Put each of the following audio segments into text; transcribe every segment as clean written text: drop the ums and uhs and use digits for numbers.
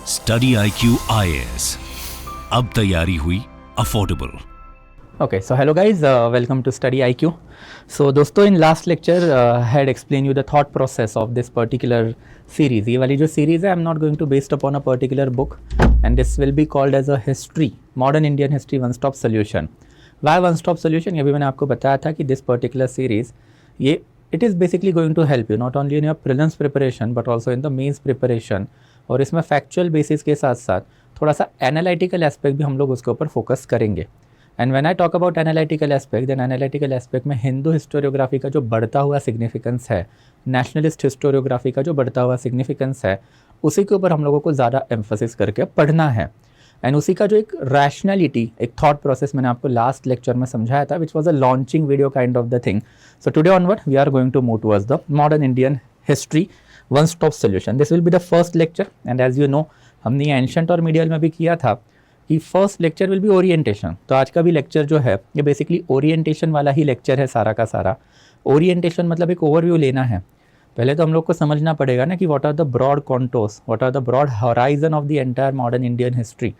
Study IQ IAS, अब तैयारी हुई affordable. Okay, so hello guys, welcome to Study IQ. So दोस्तों, in last lecture had explained you the thought process of this particular series. ये वाली जो series है, I'm not going to based upon a particular book, and this will be called as a history, modern Indian history one stop solution. Why one stop solution? ये भी मैंने आपको बताया था कि this particular series, ये it is basically going to help you not only in your prelims preparation but also in the mains preparation. और इसमें factual basis के साथ साथ थोड़ा सा analytical aspect भी हम लोग उसके ऊपर focus करेंगे. And when I talk about analytical aspect, then analytical aspect में हिंदू हिस्टोरियोग्राफी का जो बढ़ता हुआ सिग्निफिकेंस है, नेशनलिस्ट हिस्टोरियोग्राफी का जो बढ़ता हुआ सिग्निफिकेंस है, उसी के ऊपर हम लोगों को ज़्यादा एम्फोसिस करके पढ़ना है. एंड उसी का जो एक रैशनैलिटी, एक थॉट प्रोसेस मैंने आपको लास्ट लेक्चर में समझाया था, which was a launching video kind of the thing. So today onward we are going to move towards the modern Indian history one stop solution. This will be the first lecture, and as you know हमने ancient और medieval में भी किया था कि first lecture will be orientation. तो आज का भी लेक्चर जो है ये बेसिकली ओरिएंटेशन वाला ही लेक्चर है सारा का सारा. ओरिएंटेशन मतलब एक ओवरव्यू लेना है. पहले तो हम लोग को समझना पड़ेगा ना कि what are the broad contours, what are the broad horizon of the entire modern Indian history.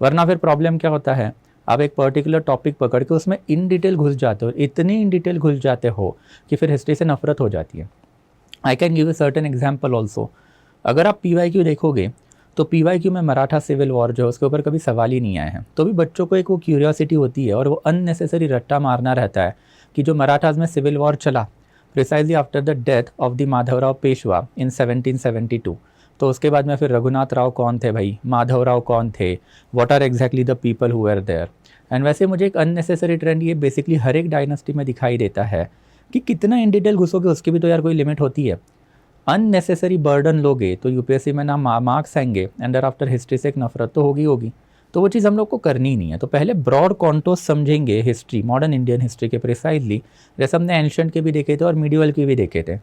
वरना फिर प्रॉब्लम क्या होता है, आप एक पर्टिकुलर टॉपिक पकड़ के उसमें इन डिटेल घुस जाते हो, इतनी इन डिटेल घुस जाते हो कि फिर हिस्ट्री से नफरत हो जाती है. I can give a certain example also. अगर आप PYQ देखोगे तो PYQ में मराठा सिविल वॉर जो है उसके ऊपर कभी सवाल ही नहीं आए हैं. तो भी बच्चों को एक वो क्यूरियोसिटी होती है और वो अननेसेसरी रट्टा मारना रहता है कि जो मराठाज में सिविल वॉर चला precisely after the death of the Madhavrao Peshwa in 1772. तो उसके बाद में फिर रघुनाथ राव कौन थे भाई, माधवराव कौन थे, what are exactly the people who were there. And वैसे मुझे एक अननेसेसरी ट्रेंड ये बेसिकली हर एक डायनेस्टी में दिखाई देता है कि कितना इन डिटेल घुसोगे उसकी भी तो यार कोई लिमिट होती है. अननेसेसरी बर्डन लोगे तो यूपीएससी में ना मार्क्स आएंगे, एंड आफ्टर हिस्ट्री से एक नफरत तो होगी. तो वो चीज़ हम लोग को करनी नहीं है. तो पहले ब्रॉड कॉन्टोर्स समझेंगे हिस्ट्री, मॉडर्न इंडियन हिस्ट्री के प्रिसाइजली, जैसे हमने एंशंट के भी देखे थे और मीडियल के भी देखे थे,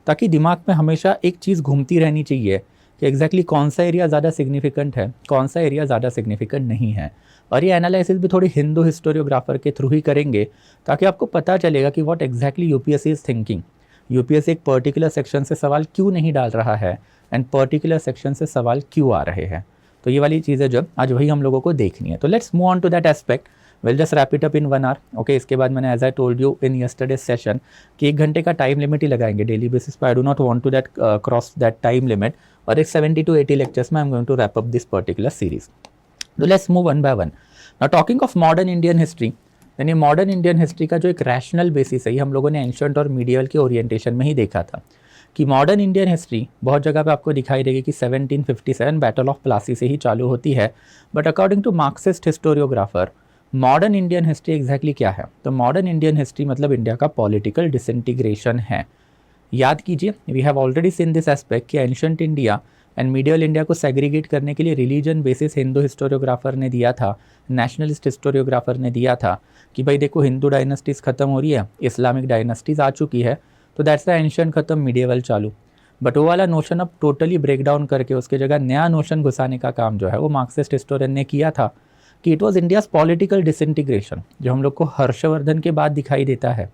ताकि दिमाग में हमेशा एक चीज़ घूमती रहनी चाहिए कि एग्जैक्टली कौन सा एरिया ज़्यादा सिग्निफिकेंट है, कौन सा एरिया ज़्यादा सिग्निफिकेंट नहीं है. और ये एनालिसिस भी थोड़ी हिंदू हिस्टोरियोग्राफर के थ्रू ही करेंगे, ताकि आपको पता चलेगा कि what exactly UPSC is thinking. UPSC एक पर्टिकुलर सेक्शन से सवाल क्यों नहीं डाल रहा है एंड पर्टिकुलर सेक्शन से सवाल क्यों आ रहे हैं. तो ये वाली चीज़ें जो आज वही हम लोगों को देखनी है. तो let's move on to that aspect. Will just wrap it up in 1 hour. Okay, इसके बाद मैंने as I told you in yesterday session कि 1 घंटे का टाइम लिमिट ही लगाएंगे डेली बेसिस पर. I do not want to that cross that time limit. और एक 70 to 80 लेक्चर्स में I am going to wrap up this particular series. तो let's move one by one. Now talking of modern Indian history, यानी modern Indian history का जो एक rational basis है, ये हम लोगों ने एंशंट और मीडियल के ओरिएंटेशन में ही देखा था कि मॉडर्न इंडियन हिस्ट्री बहुत जगह पे आपको दिखाई देगी कि 1757 बैटल ऑफ प्लासी से ही चालू होती है. But according to Marxist historiographer, modern Indian history exactly क्या है? तो मॉडर्न इंडियन हिस्ट्री मतलब इंडिया का पॉलिटिकल डिसइंटीग्रेशन है. याद कीजिए, we have already seen this aspect कि ancient India and medieval India को सेग्रीगेट करने के लिए रिलीजन बेसिस हिंदू हिस्टोरियोग्राफर ने दिया था, नेशनलिस्ट हिस्टोरियोग्राफर ने दिया था कि भाई देखो हिंदू डायनेस्टीज़ ख़त्म हो रही है, इस्लामिक डायनेस्टीज़ आ चुकी है, तो दैट्स द एंशंट ख़त्म, मीडिएवल चालू. बट वो वाला नोशन अब टोटली ब्रेक डाउन करके उसके जगह नया नोशन घुसाने का काम जो है वो मार्क्सिस्ट हिस्टोरियन ने किया था कि it was India's political disintegration, जो हम लोग को हर्षवर्धन के बाद दिखाई देता है.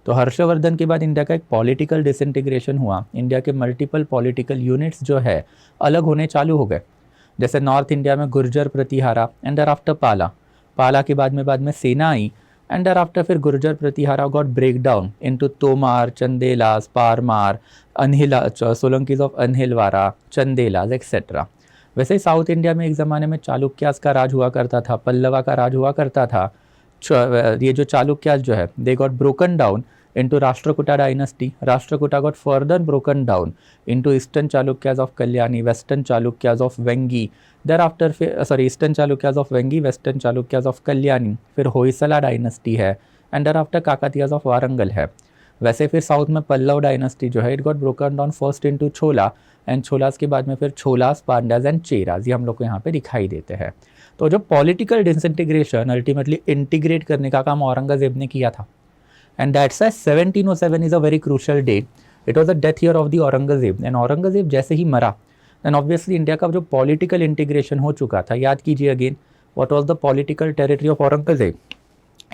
तो हर्षवर्धन के बाद इंडिया का एक पॉलिटिकल डिसइंटीग्रेशन हुआ. इंडिया के मल्टीपल पॉलिटिकल यूनिट्स जो है अलग होने चालू हो गए. जैसे नॉर्थ इंडिया में Gurjara Pratihara, and thereafter Pala के बाद में सेना आई, एंड देयर आफ्टर फिर Gurjara Pratihara got break down into Tomar, Chandelas, पारमार, अनहिला, Solanki's of अनहिलवारा, Chandelas etcetera. वैसे ही साउथ इंडिया में एक ज़माने में चालुक्यास का राज हुआ करता था, पल्लवा का राज हुआ करता था. ये जो चालुक्यास जो है they got broken down into Rashtrakuta dynasty. Rashtrakuta got further broken down into Eastern Chalukyas of Kalyani, Western Chalukyas of Vengi. Thereafter, Eastern Chalukyas of Vengi, Western Chalukyas of Kalyani. फिर होयसला डायनेस्टी है, and thereafter काकतीयाज of Warangal है. वैसे फिर south में Pallav dynasty जो है it got broken down first into chhola, and छोलास के बाद में फिर छोलास, पांड्याज एंड चेराज, ये हम लोग को यहाँ पे दिखाई देते हैं. तो जो पॉलिटिकल डिसइंटीग्रेशन अल्टीमेटली इंटीग्रेट करने का काम औरंगजेब ने किया था. And that's why 1707 is a very crucial date. It was the death year of the Aurangzeb. And Aurangzeb जैसे ही मरा, then obviously इंडिया का जो पॉलिटिकल इंटीग्रेशन हो चुका था. याद कीजिए again, what was the political territory of Aurangzeb?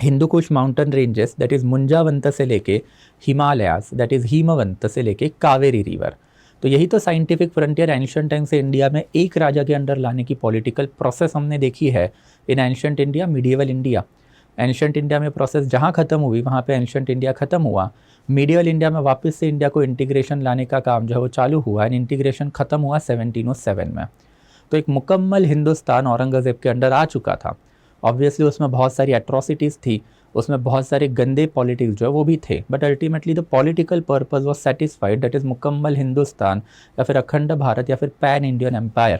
Hindu Kush mountain ranges, that is Munjavant से लेके हिमालयाज, दैट इज हिमवंत से लेके कावेरी रिवर. तो यही तो साइंटिफिक फ्रंटियर एंशिएंट टाइम से इंडिया में एक राजा के अंडर लाने की पॉलिटिकल प्रोसेस हमने देखी है इन ancient India, medieval India. Ancient India में प्रोसेस जहाँ खत्म हुई वहाँ पे एंशिएंट इंडिया खत्म हुआ। मीडिएवल इंडिया में वापस से इंडिया को इंटीग्रेशन लाने का काम जो है वो चालू हुआ एंड इंटीग्रेशन खत्म हुआ 1707 में। तो एक मुकम्मल हिंदुस्तान औरंगज़ेब के अंडर आ चुका था। ऑब्वियसली उसमें बहुत सारी एट्रॉसिटीज़ थी, उसमें बहुत सारे गंदे पॉलिटिक्स जो है वो भी थे, but ultimately the political purpose was satisfied, that is मुकम्मल हिंदुस्तान या फिर अखंड भारत या फिर pan Indian empire.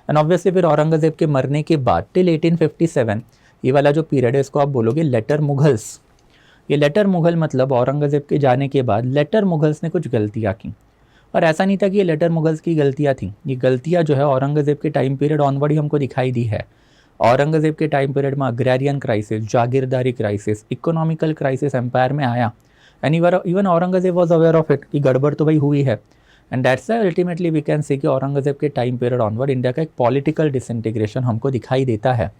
And obviously फिर औरंगज़ेब के मरने के बाद टिल 1857 ये वाला जो पीरियड है इसको आप बोलोगे लेटर मुगल्स। ये लेटर मुगल मतलब औरंगज़ेब के जाने के बाद लेटर मुगल्स ने कुछ गलतियाँ की, और ऐसा नहीं था कि ये लेटर मुगल्स की गलतियाँ थी, ये गलतियाँ जो है औरंगज़ेब के टाइम पीरियड ऑनवर्ड ही हमको दिखाई दी है। औरंगज़ेब के टाइम पीरियड में अग्रेरियन क्राइसिस, जागीरदारी क्राइसिस, इकोनॉमिकल क्राइसिस एम्पायर में आया and even Aurangzeb was aware of it कि गड़बड़ तो भाई हुई है। And that's why ultimately we can see कि औरंगज़ेब के टाइम पीरियड ऑनवर्ड इंडिया का एक पॉलिटिकल डिसइंटीग्रेशन हमको दिखाई देता है।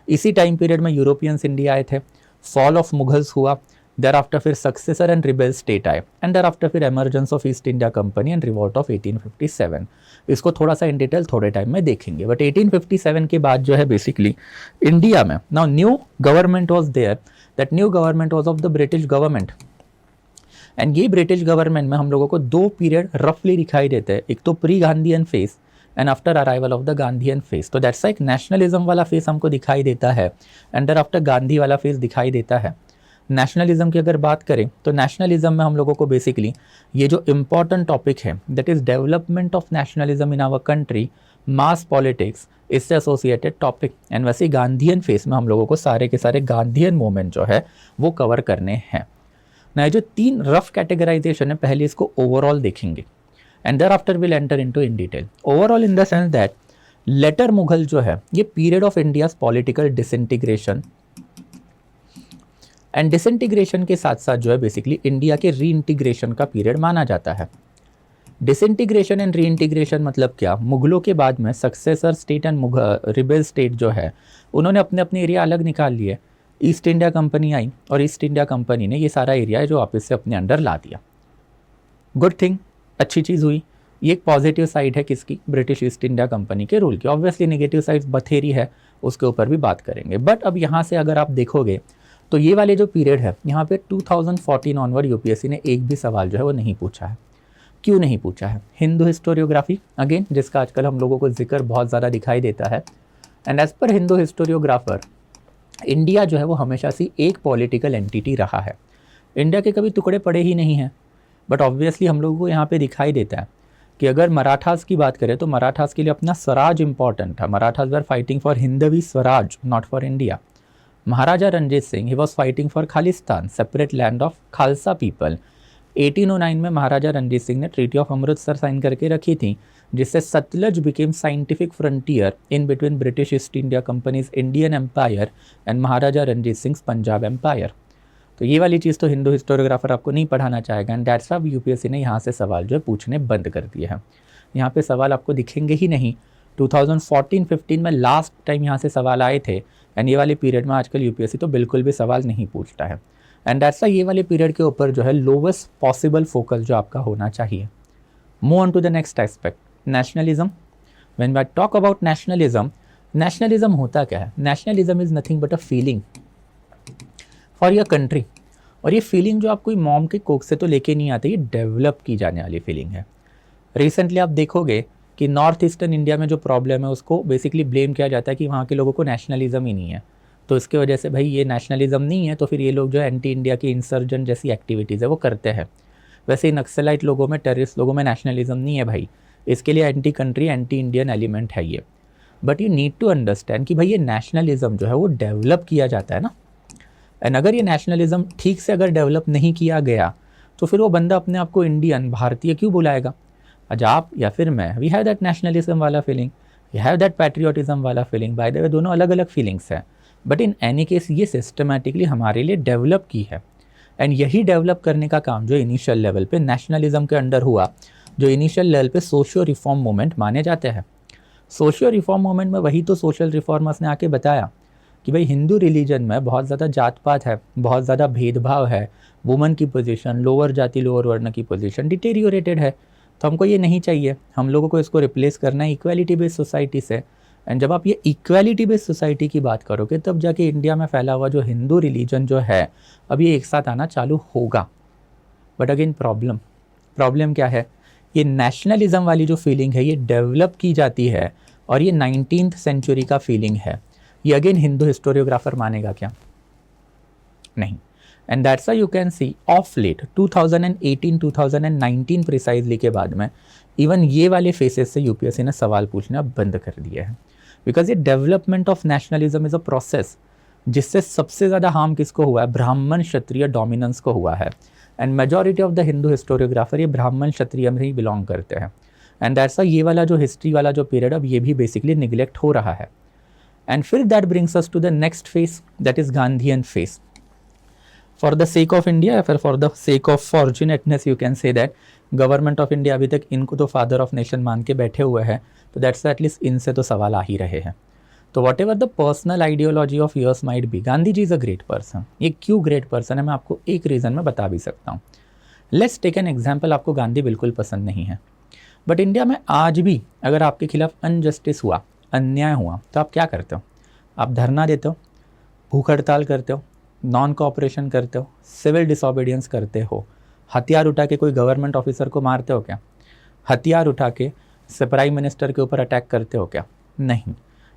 इसी टाइम पीरियड में यूरोपियंस इंडिया आए थे, फॉल ऑफ मुगल्स हुआ, देर आफ्टर फिर सक्सेसर एंड रिबेल स्टेट आए एंड देर आफ्टर फिर emergence of east India company and revolt of 1857। इसको थोड़ा सा इन डिटेल थोड़े टाइम में देखेंगे, बट 1857 के बाद जो है बेसिकली इंडिया में now new government was there, that new government was of the British government. And ये ब्रिटिश गवर्नमेंट में हम लोगों को दो पीरियड रफली दिखाई देते हैं, एक तो pre Gandhian phase and after arrival of the Gandhian phase. तो दैट्स एक नेशनलिज्म वाला फेज हमको दिखाई देता है एंड देर आफ्टर गांधी वाला फेज दिखाई देता है। नेशनलिज्म की अगर बात करें तो नेशनलिज्म में हम लोगों को बेसिकली ये जो इम्पॉर्टेंट टॉपिक है that is development of nationalism in our country, mass politics, इससे एसोसिएटेड टॉपिक। एंड वैसे गांधीयन फेस में हम लोगों को सारे के सारे गांधीयन मूवमेंट जो है वो कवर करने हैं ना। जो तीन रफ कैटेगराइजेशन है, पहले इसको ओवरऑल देखेंगे and thereafter will enter into in detail. Overall in the sense that later Mughal जो है ये period of India's political disintegration and disintegration के साथ साथ जो है बेसिकली इंडिया के रीइंटीग्रेशन का पीरियड माना जाता है। डिसइंटीग्रेशन एंड रीइंटीग्रेशन मतलब क्या, मुगलों के बाद में successor state and rebel state जो है उन्होंने अपने अपने एरिया अलग निकाल लिए। ईस्ट इंडिया कंपनी आई और ईस्ट इंडिया कंपनी ने ये सारा एरिया है जो वापस से अपने अंडर ला दिया। गुड थिंग, अच्छी चीज़ हुई। ये एक पॉजिटिव साइड है किसकी, ब्रिटिश ईस्ट इंडिया कंपनी के रूल की। ऑब्वियसली नेगेटिव साइड बथेरी है, उसके ऊपर भी बात करेंगे। बट अब यहाँ से अगर आप देखोगे तो ये वाले जो पीरियड है यहाँ पे 2014 ऑनवर्ड यूपीएससी ने एक भी सवाल जो है वो नहीं पूछा है। क्यों नहीं पूछा है? हिंदू हिस्टोरियोग्राफी अगेन, जिसका आजकल हम लोगों को जिक्र बहुत ज़्यादा दिखाई देता है। And as per Hindu हिस्टोरियोग्राफर India जो है वो हमेशा से एक पॉलिटिकल एंटिटी रहा है। इंडिया के कभी टुकड़े पड़े ही नहीं हैं। बट ऑब्वियसली हम लोगों को यहाँ पे दिखाई देता है कि अगर मराठास की बात करें तो मराठास के लिए अपना स्वराज इंपॉर्टेंट था। Marathas were fighting for Hindavi Swaraj, not for India. Maharaja Ranjit Singh he was fighting for Khalistan, separate land of Khalsa people. 1809 में महाराजा रणजीत सिंह ने ट्रीटी ऑफ अमृतसर साइन करके रखी थी, जिससे Sutlej became scientific frontier in between British East India company's Indian empire and Maharaja Ranjit Singh Punjab empire. तो ये वाली चीज़ तो हिंदू हिस्टोरियोग्राफर आपको नहीं पढ़ाना चाहेगा एंड दैट्स व्हाई यूपीएससी ने यहाँ से सवाल जो है पूछने बंद कर दिए हैं। यहाँ पे सवाल आपको दिखेंगे ही नहीं। 2014-15 में लास्ट टाइम यहाँ से सवाल आए थे एंड ये वाले पीरियड में आजकल यूपीएससी तो बिल्कुल भी सवाल नहीं पूछता है। एंड दैट्स व्हाई ये वाले पीरियड के ऊपर जो है लोवेस्ट पॉसिबल फोकस जो आपका होना चाहिए। Move on to the next aspect, nationalism. When we talk about nationalism, nationalism होता क्या है? Nationalism is nothing but a feeling for your country. और ये फीलिंग जो आप कोई मॉम के कोख से तो लेके नहीं आते, ये डेवलप की जाने वाली फीलिंग है। रिसेंटली आप देखोगे कि नॉर्थ ईस्टर्न इंडिया में जो प्रॉब्लम है उसको बेसिकली ब्लेम किया जाता है कि वहाँ के लोगों को नेशनलिज्म ही नहीं है। तो इसके वजह से भाई ये नेशनलिज्म नहीं है तो फिर ये लोग जो एंटी इंडिया की इंसर्जन जैसी एक्टिविटीज़ है वो करते हैं। वैसे ही नक्सलाइट लोगों में, टेररिस्ट लोगों में नेशनलिज्म नहीं है भाई, इसके लिए anti country, anti Indian element है ये। But you need to understand कि भाई ये नेशनलिज्म जो है वो डेवलप किया जाता है ना। एंड अगर ये नेशनलिज्म ठीक से अगर डेवलप नहीं किया गया तो फिर वो बंदा अपने आप को इंडियन, भारतीय क्यों बुलाएगा? आज आप या फिर मैं, वी हैव दैट नेशनलिज्म वाला feeling, we have that patriotism वाला फीलिंग। बाय द वे दोनों अलग अलग फीलिंग्स हैं, बट इन एनी केस ये सिस्टमैटिकली हमारे लिए डेवलप की है। एंड यही डेवलप करने का काम जो इनिशियल लेवल पे नेशनलिज्म के अंडर हुआ, जो इनिशियल लेवल पे सोशियो रिफॉर्म मूवमेंट माने जाते हैं। सोशियो रिफॉर्म मूवमेंट में वही तो सोशल रिफॉर्मर्स ने आके बताया कि भाई हिंदू रिलीजन में बहुत ज़्यादा जात पात है, बहुत ज़्यादा भेदभाव है, वुमन की पोजीशन, लोअर जाति लोअर वर्ण की पोजीशन डिटेरियोरेटेड है। तो हमको ये नहीं चाहिए, हम लोगों को इसको रिप्लेस करना है इक्वालिटी बेस्ड सोसाइटी से। एंड जब आप ये इक्वालिटी बेस्ड सोसाइटी की बात करोगे तब जाके इंडिया में फैला हुआ जो हिंदू रिलीजन जो है अब ये एक साथ आना चालू होगा। बट अगेन प्रॉब्लम क्या है, ये नेशनलिज्म वाली जो फीलिंग है ये डेवलप की जाती है और ये 19th सेंचुरी का फीलिंग है। ये अगेन हिंदू हिस्टोरियोग्राफर मानेगा क्या? नहीं। And that's why you can see of late 2018 2019 precisely के बाद में इवन ये वाले फेसेस से यूपीएससी ने सवाल पूछना बंद कर दिया है। बिकॉज ये development of nationalism is a process जिससे सबसे ज़्यादा हार्म किसको हुआ है? ब्राह्मण क्षत्रिय डोमिनेंस को हुआ है। And majority of the Hindu historiographer ये ब्राह्मण क्षत्रिय में ही बिलोंग करते हैं। एंड दैट्स ये वाला जो हिस्ट्री वाला जो पीरियड अब ये भी बेसिकली निगलेक्ट हो रहा है। एंड फिर that brings us to the next phase, that is Gandhian phase. For the sake of India या फिर for the sake of fortunateness you can say that government of India अभी तक इनको तो फादर ऑफ नेशन मान के बैठे हुए हैं, तो दैट्स एटलीस्ट इनसे तो सवाल आ ही रहे हैं। तो whatever the personal ideology of yours might be, Gandhi ji is a great person. ये क्यों ग्रेट पर्सन है मैं आपको एक रीज़न में बता भी सकता हूँ। लेट्स टेक एन एग्जाम्पल, आपको गांधी बिल्कुल पसंद नहीं है, बट इंडिया में आज भी अगर आपके खिलाफ अनजस्टिस हुआ, अन्याय हुआ, तो आप क्या करते हो? आप धरना देते हो, भूख हड़ताल करते हो, नॉन कोऑपरेशन करते हो, सिविल डिसोबीडियंस करते हो, हथियार उठा के कोई गवर्नमेंट ऑफिसर को मारते हो क्या? हथियार उठा के प्राइम मिनिस्टर के ऊपर अटैक करते हो क्या? नहीं।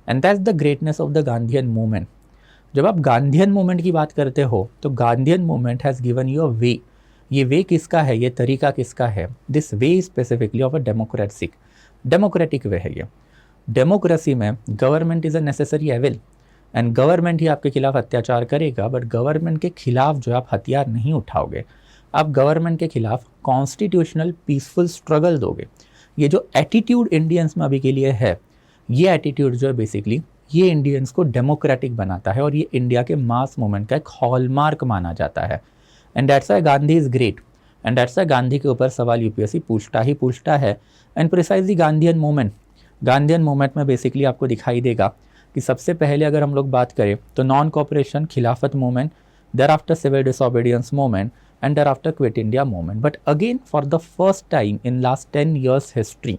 And that's the greatness of the Gandhian movement. जब आप गांधीयन मूवमेंट की बात करते हो तो Gandhian movement has given you a way. ये वे किसका है? ये तरीका किसका है? This way specifically of a democratic way है। ये डेमोक्रेसी में government is a necessary evil and government ही आपके खिलाफ अत्याचार करेगा, बट गवर्नमेंट के खिलाफ जो आप हथियार नहीं उठाओगे, आप गवर्नमेंट के खिलाफ कॉन्स्टिट्यूशनल पीसफुल स्ट्रगल दोगे। ये जो एटीट्यूड इंडियंस में अभी के लिए है, ये एटीट्यूड जो है बेसिकली ये इंडियंस को डेमोक्रेटिक बनाता है और ये इंडिया के मास मूवमेंट का एक हॉलमार्क माना जाता है। And that's why Gandhi is great and that's why Gandhi के ऊपर सवाल यूपीएससी पूछता है। एंड प्रिसाइजली गांधीयन मूवमेंट में बेसिकली आपको दिखाई देगा कि सबसे पहले अगर हम लोग बात करें तो non cooperation Khilafat movement, thereafter civil disobedience movement and thereafter quit India movement. But again for the first time in last 10 years history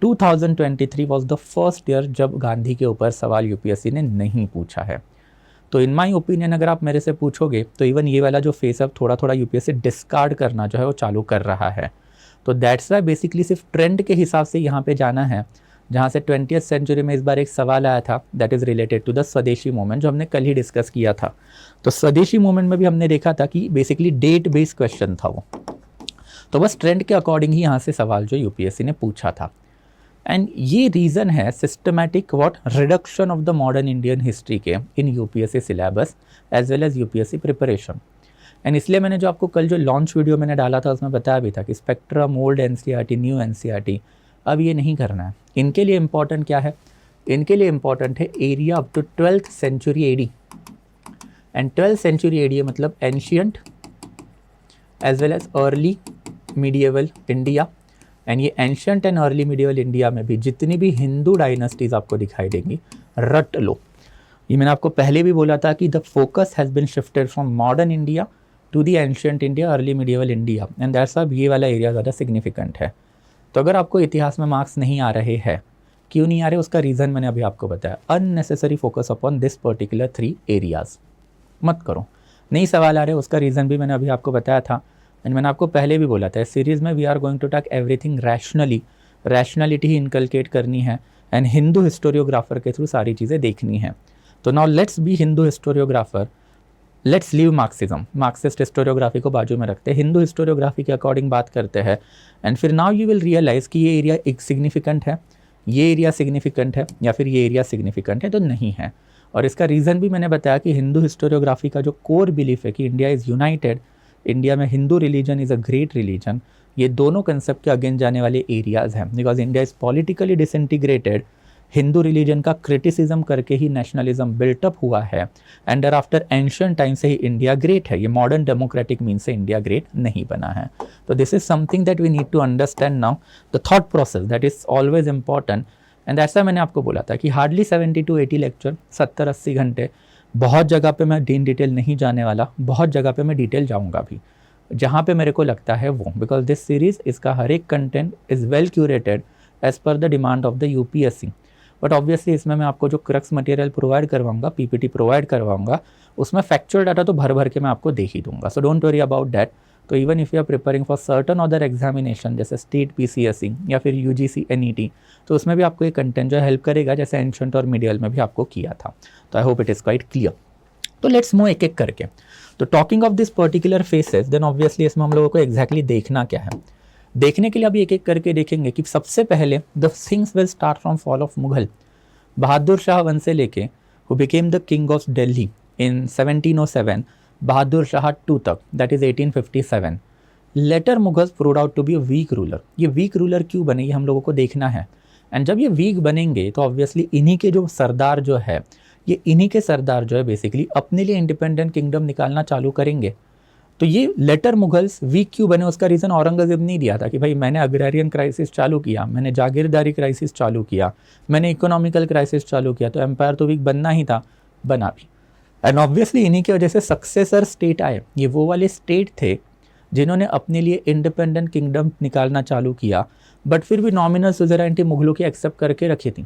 2023 was the first year जब गांधी के ऊपर सवाल यूपीएससी ने नहीं पूछा है। तो इन माई ओपिनियन अगर आप मेरे से पूछोगे तो इवन ये वाला जो फेस अब थोड़ा यूपीएससी डिस्कार्ड करना जो है वो चालू कर रहा है। तो दैट्स वाई बेसिकली सिर्फ ट्रेंड के हिसाब से यहाँ पे जाना है, जहाँ से 20th सेंचुरी में इस बार एक सवाल आया था that is related to the Swadeshi movement जो हमने कल ही डिस्कस किया था। तो स्वदेशी मूवमेंट में भी हमने देखा था कि बेसिकली डेट बेस्ड क्वेश्चन था वो, तो बस ट्रेंड के अकॉर्डिंग ही यहाँ से सवाल जो यूपीएससी ने पूछा था। एंड ये रीज़न है systematic reduction of the modern Indian history के in UPSC syllabus as well as UPSC preparation. And इसलिए मैंने जो आपको कल जो लॉन्च वीडियो मैंने डाला था उसमें बताया भी था कि spectrum, old NCERT, new NCERT, अब ये नहीं करना है। इनके लिए इम्पॉर्टेंट क्या है? इनके लिए इम्पॉर्टेंट है area up to 12th century AD. And 12th century AD मतलब ancient as well as early medieval India. And ये ancient and early medieval India में भी जितनी भी हिंदू डायनेस्टीज आपको दिखाई देंगी, रट लो। ये मैंने आपको पहले भी बोला था कि the focus has been shifted from modern India to the ancient India, early medieval India, and that's अब ये वाला एरिया ज़्यादा सिग्निफिकेंट है। तो अगर आपको इतिहास में मार्क्स नहीं आ रहे हैं, क्यों नहीं आ रहे, उसका रीज़न मैंने अभी आपको बताया। Unnecessary focus upon this particular 3 areas मत करो। नहीं सवाल आ रहे, उसका रीज़न भी मैंने अभी आपको बताया था। एंड मैंने आपको पहले भी बोला था इस सीरीज़ में we are going to talk everything rationally, rationality ही इनकलकेट करनी है एंड हिंदू हिस्टोरियोग्राफर के थ्रू सारी चीज़ें देखनी है। तो now let's be Hindu historiographer, let's leave Marxism, Marxist historiography को बाजू में रखते हैं, हिंदू हिस्टोरियोग्राफी के अकॉर्डिंग बात करते हैं। एंड फिर नाउ यू विल रियलाइज़ कि ये एरिया एक सिग्निफिकेंट है, ये एरिया सिग्निफिकेंट है या फिर ये एरिया सिग्निफिकेंट है, तो नहीं है। और इसका रीज़न भी मैंने बताया कि हिंदू हिस्टोरियोग्राफी का जो कोर बिलीफ है कि इंडिया इज़ यूनाइटेड, इंडिया में Hindu religion is a great religion, ये दोनों कंसेप्ट के अगेंस्ट जाने वाले एरियाज़ हैं। Because India is politically disintegrated, Hindu religion का क्रिटिसिज्म करके ही नेशनलिज्म बिल्टअप हुआ है and thereafter ancient time से ही इंडिया ग्रेट है। ये मॉडर्न डेमोक्रेटिक मीन से इंडिया ग्रेट नहीं बना है। तो this is something that we need to understand now, the thought process that is always important. And ऐसा मैंने आपको बोला था कि हार्डली 70 to 80 लेक्चर, 70-80 घंटे, बहुत जगह पे मैं इन डिटेल नहीं जाने वाला, बहुत जगह पे मैं डिटेल जाऊँगा भी। जहाँ पे मेरे को लगता है वो, बिकॉज दिस सीरीज़ इसका हर एक content is well curated as per the demand of the UPSC. But obviously इसमें मैं आपको जो क्रक्स मटेरियल प्रोवाइड करवाऊंगा, पीपीटी प्रोवाइड करवाऊंगा, उसमें फैक्चुअल डाटा तो भर भर के मैं आपको दे ही दूंगा। So don't worry about that. तो even if you are preparing for certain other examination जैसे स्टेट पीसीएससी या फिर यूजीसी एनईटी, तो उसमें भी आपको ये कंटेंट जो हेल्प करेगा, जैसे एंशंट और मीडियल में भी आपको किया था। तो I hope it is quite clear. तो लेट्स मूव एक एक करके। तो talking of this particular phases, then obviously इसमें हम लोगों को एग्जैक्टली देखना क्या है। देखने के लिए अभी एक एक करके देखेंगे कि सबसे पहले the things will start from fall of Mughal. Bahadur Shah one से लेके who became the king of Delhi in 1707 Bahadur Shah 2 तक, that is 1857। Later Mughals proved out to be a weak ruler. ये वीक रूलर क्यों बने ये हम लोगों को देखना है। एंड जब ये वीक बनेंगे तो ऑब्वियसली इन्हीं के जो सरदार जो है, ये इन्हीं के सरदार जो है बेसिकली अपने लिए इंडिपेंडेंट किंगडम निकालना चालू करेंगे। तो ये लेटर मुगल्स वीक क्यों बने, उसका रीज़न औरंगज़ेब नहीं दिया था कि भाई मैंने अग्रेरियन क्राइसिस चालू किया, मैंने जागीरदारी क्राइसिस चालू किया, मैंने इकोनॉमिकल क्राइसिस चालू किया, तो एम्पायर तो वीक बनना ही था, बना भी। एंड ऑब्वियसली इन्हीं की वजह से सक्सेसर स्टेट आए। ये वो वाले स्टेट थे जिन्होंने अपने लिए इंडिपेंडेंट किंगडम निकालना चालू किया, बट फिर भी नॉमिनल सुज़ेरेनिटी मुगलों की एक्सेप्ट करके रखी थी।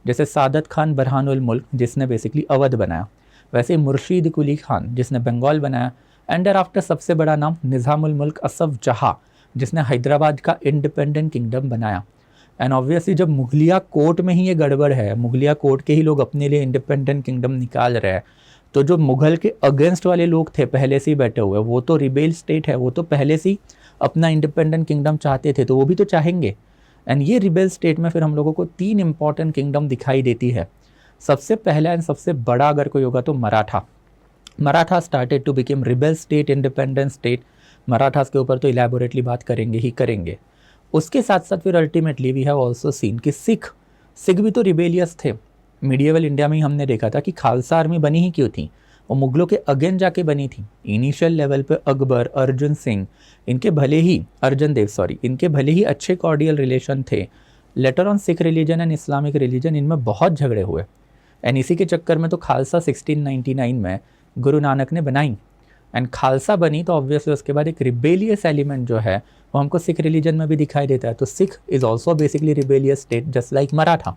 जैसे सादत खान बरहानुल मुल्क जिसने बेसिकली अवध बनाया, वैसे ही मुर्शीद कुली खान जिसने बंगाल बनाया, एंड देयर आफ्टर सबसे बड़ा नाम निज़ामुल मुल्क असफ जहाँ जिसने हैदराबाद का इंडिपेंडेंट किंगडम बनाया। एंड ऑब्वियसली जब मुगलिया कोर्ट में ही ये गड़बड़ है, मुगलिया कोर्ट के ही लोग अपने लिए इंडिपेंडेंट किंगडम निकाल रहे हैं, तो जो मुगल के अगेंस्ट वाले लोग थे पहले से ही बैठे हुए, वो तो रिबेल स्टेट है, वो तो पहले से ही अपना इंडिपेंडेंट किंगडम चाहते थे, तो वो भी तो चाहेंगे। एंड ये रिबेल स्टेट में फिर हम लोगों को 3 इंपॉर्टेंट किंगडम दिखाई देती है। सबसे पहला एंड सबसे बड़ा अगर कोई होगा तो Maratha. Maratha started to became rebel state, independent state. Marathas के ऊपर तो इलेबोरेटली बात करेंगे ही करेंगे। उसके साथ साथ फिर ultimately we have also seen कि सिख भी तो रिबेलियस थे। मीडिएवल इंडिया में ही हमने देखा था कि खालसा आर्मी बनी ही क्यों थी, वो मुगलों के अगेंस्ट जाके बनी थी। इनिशियल लेवल पे अकबर, अर्जुन सिंह, इनके भले ही इनके भले ही अच्छे कॉर्डियल रिलेशन थे, later on Sikh religion and Islamic religion इनमें बहुत झगड़े हुए। एंड इसी के चक्कर में तो खालसा 1699 में गुरु नानक ने बनाई। एंड खालसा बनी तो ऑब्वियसली उसके बाद एक रिबेलियस एलिमेंट जो है वो हमको सिख रिलीजन में भी दिखाई देता है। तो Sikh is also basically rebellious state just like Maratha.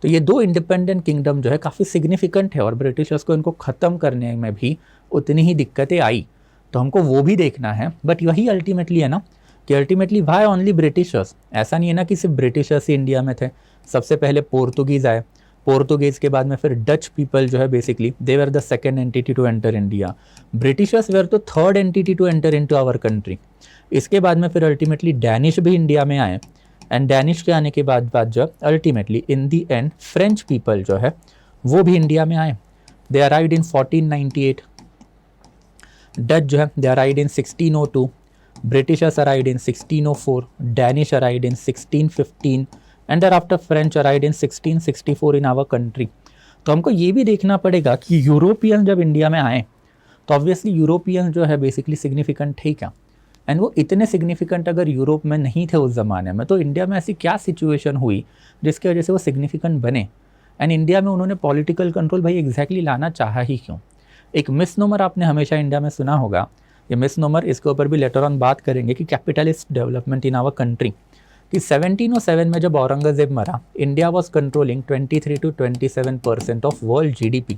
तो ये 2 इंडिपेंडेंट किंगडम जो है काफ़ी सिग्निफिकेंट है और ब्रिटिशर्स को इनको ख़त्म करने में भी उतनी ही दिक्कतें आई, तो हमको वो भी देखना है। बट यही अल्टीमेटली है ना कि अल्टीमेटली वाई ओनली ब्रिटिशर्स। ऐसा नहीं है ना कि सिर्फ ब्रिटिशर्स ही इंडिया में थे। सबसे पहले पोर्तुगीज़ आए, पोर्तुगीज़ के बाद में फिर डच पीपल जो है basically they were the second entity to enter India. Britishers were तो third entity to enter into our country. इसके बाद में फिर अल्टीमेटली डैनिश भी इंडिया में आए। एंड डैनिश के आने के बाद जब ultimately in the and French people जो है वो भी इंडिया में आए। दे अराइव्ड इन 1498। डच जो है they arrived in 1602। Britishers arrived in 1604। Danish arrived in 1615 and thereafter French arrived in 1664 in our country. तो हमको ये भी देखना पड़ेगा कि यूरोपियन जब इंडिया में आए तो ऑब्वियसली यूरोपियन जो है बेसिकली सिग्निफिकेंट थे क्या। एंड वो इतने सिग्निफिकेंट अगर यूरोप में नहीं थे उस ज़माने में, तो इंडिया में ऐसी क्या सिचुएशन हुई जिसकी वजह से वो सिग्निफिकेंट बने। एंड इंडिया में उन्होंने पॉलिटिकल कंट्रोल भाई एग्जैक्टली लाना चाहा ही क्यों। एक मिसनोमर आपने हमेशा इंडिया में सुना होगा, ये मिसनोमर इसके ऊपर भी लेटर ऑन बात करेंगे कि capitalist development in our country, कि 1707 में जब औरंगज़ेब मरा, India was controlling 23 to 27% of world GDP।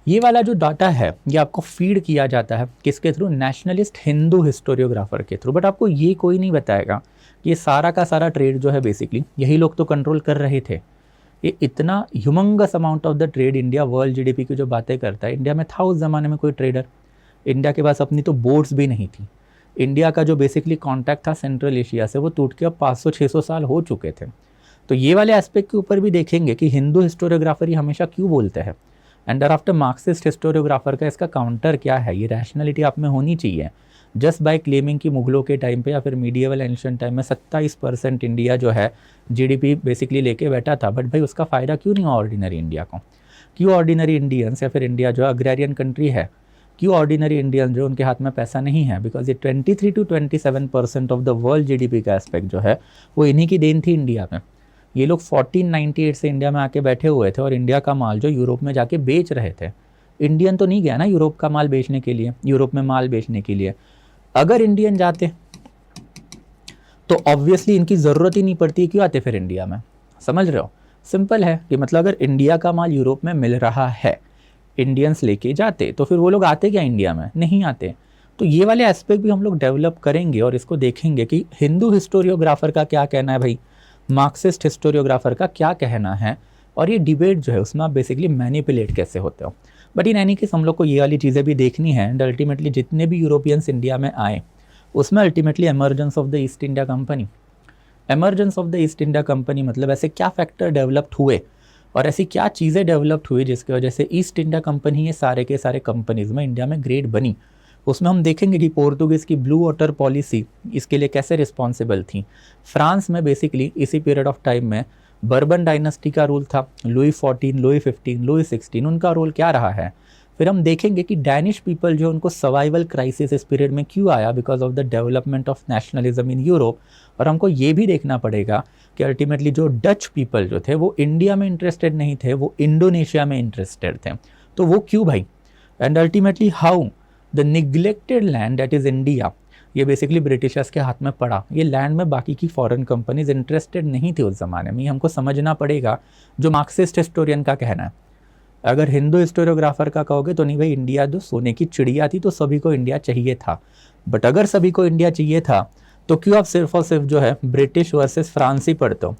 ये वाला जो डाटा है ये आपको फीड किया जाता है किसके थ्रू, नेशनलिस्ट हिंदू हिस्टोरियोग्राफर के थ्रू। बट आपको ये कोई नहीं बताएगा कि ये सारा का सारा ट्रेड जो है बेसिकली यही लोग तो कंट्रोल कर रहे थे। ये इतना humongous amount of the trade India world GDP की जो बातें करता है, इंडिया में था उस ज़माने में कोई ट्रेडर। इंडिया के पास अपनी तो बोर्ड्स भी नहीं थी। इंडिया का जो बेसिकली कॉन्टैक्ट था सेंट्रल एशिया से वो टूट के अब 500-600 साल हो चुके थे। तो ये वाले एस्पेक्ट के ऊपर भी देखेंगे कि हिंदू हिस्टोरियोग्राफर ही हमेशा क्यों बोलते हैं। एंड आफ्टर मार्क्सिस्ट हिस्टोरियोग्राफर का इसका काउंटर क्या है, ये रैशनलिटी आप में होनी चाहिए। जस्ट बाय क्लेमिंग कि मुगलों के टाइम पे या फिर मीडिएवल एंशिएंट टाइम में 27% इंडिया जो है GDP बेसिकली लेके बैठा था, बट भाई उसका फ़ायदा क्यों नहीं हुआ ऑर्डिनरी इंडिया को। क्यों ऑर्डिनरी इंडियंस या फिर इंडिया जो अग्रेरियन कंट्री है, क्यों ऑर्डिनरी इंडियन जो उनके हाथ में पैसा नहीं है, बिकॉज ये 23 to 27% of the world GDP का एस्पेक्ट जो है वो इन्हीं की देन थी इंडिया में। ये लोग 1498 से इंडिया में आके बैठे हुए थे और इंडिया का माल जो यूरोप में जाके बेच रहे थे। इंडियन तो नहीं गया ना यूरोप का माल बेचने के लिए, यूरोप में माल बेचने के लिए। अगर इंडियन जाते तो ऑब्वियसली इनकी ज़रूरत ही नहीं पड़ती, क्यों आते फिर इंडिया में, समझ रहे हो। सिंपल है कि मतलब अगर इंडिया का माल यूरोप में मिल रहा है, इंडियंस लेके जाते, तो फिर वो लोग आते क्या इंडिया में, नहीं आते। तो ये वाले एस्पेक्ट भी हम लोग डेवलप करेंगे और इसको देखेंगे कि हिंदू हिस्टोरियोग्राफर का क्या कहना है भाई, मार्क्सिस्ट हिस्टोरियोग्राफर का क्या कहना है, और ये डिबेट जो है उसमें आप बेसिकली मैनिपुलेट कैसे होते हो। बट इन एनी केस हम लोग को ये वाली चीज़ें भी देखनी है। एंड अल्टीमेटली जितने भी यूरोपियंस इंडिया में आए उसमें ultimately emergence of the east India company, emergence of the east India company मतलब ऐसे क्या फैक्टर डेवलप्ड हुए और ऐसी क्या चीज़ें डेवलप्ड हुई जिसकी वजह से ईस्ट इंडिया कंपनी ये सारे के सारे कंपनीज़ में इंडिया में ग्रेट बनी। उसमें हम देखेंगे कि पोर्तुगीज़ की ब्लू वाटर पॉलिसी इसके लिए कैसे रिस्पॉन्सिबल थी। फ्रांस में बेसिकली इसी पीरियड ऑफ टाइम में बर्बन डायनेस्टी का रूल था, लुई 14, लुई 15, लुई 16, उनका रोल क्या रहा है। फिर हम देखेंगे कि डैनिश पीपल जो उनको सर्वाइवल क्राइसिस इस पीरियड में क्यों आया, because of the development of nationalism in Europe. और हमको ये भी देखना पड़ेगा कि अल्टीमेटली जो डच पीपल जो थे वो इंडिया में इंटरेस्टेड नहीं थे, वो इंडोनेशिया में इंटरेस्टेड थे। तो वो क्यों भाई, and ultimately how the neglected land that is India, ये बेसिकली ब्रिटिशर्स के हाथ में पड़ा। ये लैंड में बाकी की फॉरेन कंपनीज इंटरेस्टेड नहीं थी उस ज़माने में। ये हमको समझना पड़ेगा जो मार्क्सिस्ट हिस्टोरियन का कहना है। अगर हिंदू हिस्टोरियोग्राफर का कहोगे तो नहीं भाई, इंडिया तो सोने की चिड़िया थी, तो सभी को इंडिया चाहिए था। बट अगर सभी को इंडिया चाहिए था तो क्यों आप सिर्फ और सिर्फ जो है ब्रिटिश वर्सेस फ्रांस ही पढ़ते हो।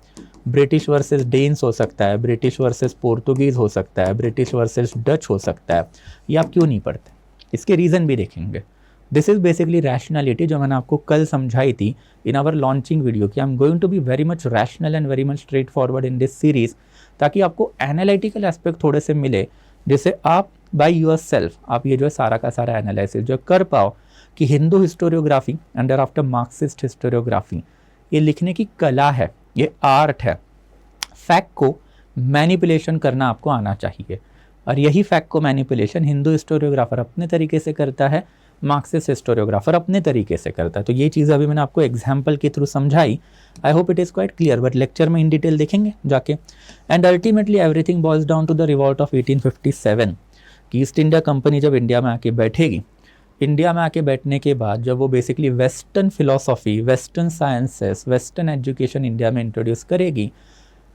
ब्रिटिश वर्सेस डेन्स हो सकता है, ब्रिटिश वर्सेस पोर्तुगीज़ हो सकता है, ब्रिटिश वर्सेस डच हो सकता है, ये आप क्यों नहीं पढ़ते। इसके रीज़न भी देखेंगे। दिस इज़ बेसिकली रैशनैलिटी जो मैंने आपको कल समझाई थी इन आवर लॉन्चिंग वीडियो कि I am going to be very much rational and very much straightforward in this series, ताकि आपको एनालिटिकल एस्पेक्ट थोड़े से मिले, जिससे आप बाय योर सेल्फ आप ये जो है सारा का सारा एनालिसिस जो कर पाओ कि Hindu historiography under after Marxist historiography ये लिखने की कला है, ये आर्ट है। फैक्ट को मैनिपुलेशन करना आपको आना चाहिए, और यही फैक्ट को मैनिपुलेशन हिंदू हिस्टोरियोग्राफर अपने तरीके से करता है, मार्क्सिस्ट हिस्टोरियोग्राफर अपने तरीके से करता है। तो ये चीज़ अभी मैंने आपको एग्जाम्पल के थ्रू समझाई। I hope it is quite clear, but lecture में इन डिटेल देखेंगे जाके। And ultimately everything boils down to the revolt of 1857 कि ईस्ट इंडिया कंपनी जब इंडिया में आके बैठेगी, इंडिया में आके बैठने के बाद जब वो basically western philosophy, western sciences, western education India में इंट्रोड्यूस करेगी,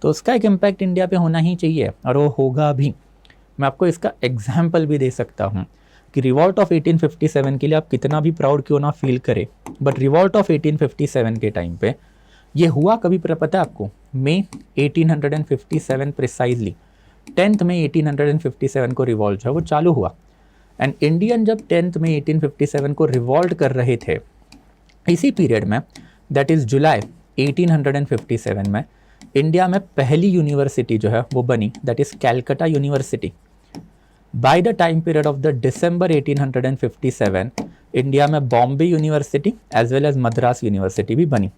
तो उसका एक इम्पैक्ट इंडिया पे होना ही चाहिए, और वो होगा भी। मैं आपको इसका एग्जाम्पल भी दे सकता हूँ कि रिवॉल्ट ऑफ 1857 के लिए आप कितना भी प्राउड क्यों ना फील करें, बट रिवॉल्ट ऑफ 1857 के टाइम पे ये हुआ कभी पता है आपको, मई 1857 प्रिसाइजली 10 मई 1857 को रिवॉल्ट जो है वो चालू हुआ। एंड इंडियन जब 10 मई 1857 को रिवॉल्ट कर रहे थे, इसी पीरियड में दैट इज़ जुलाई 1857 में इंडिया में पहली यूनिवर्सिटी जो है वो बनी, that is Calcutta university. By the time period of the December 1857 India में Bombay university as well as Madras university भी बनी।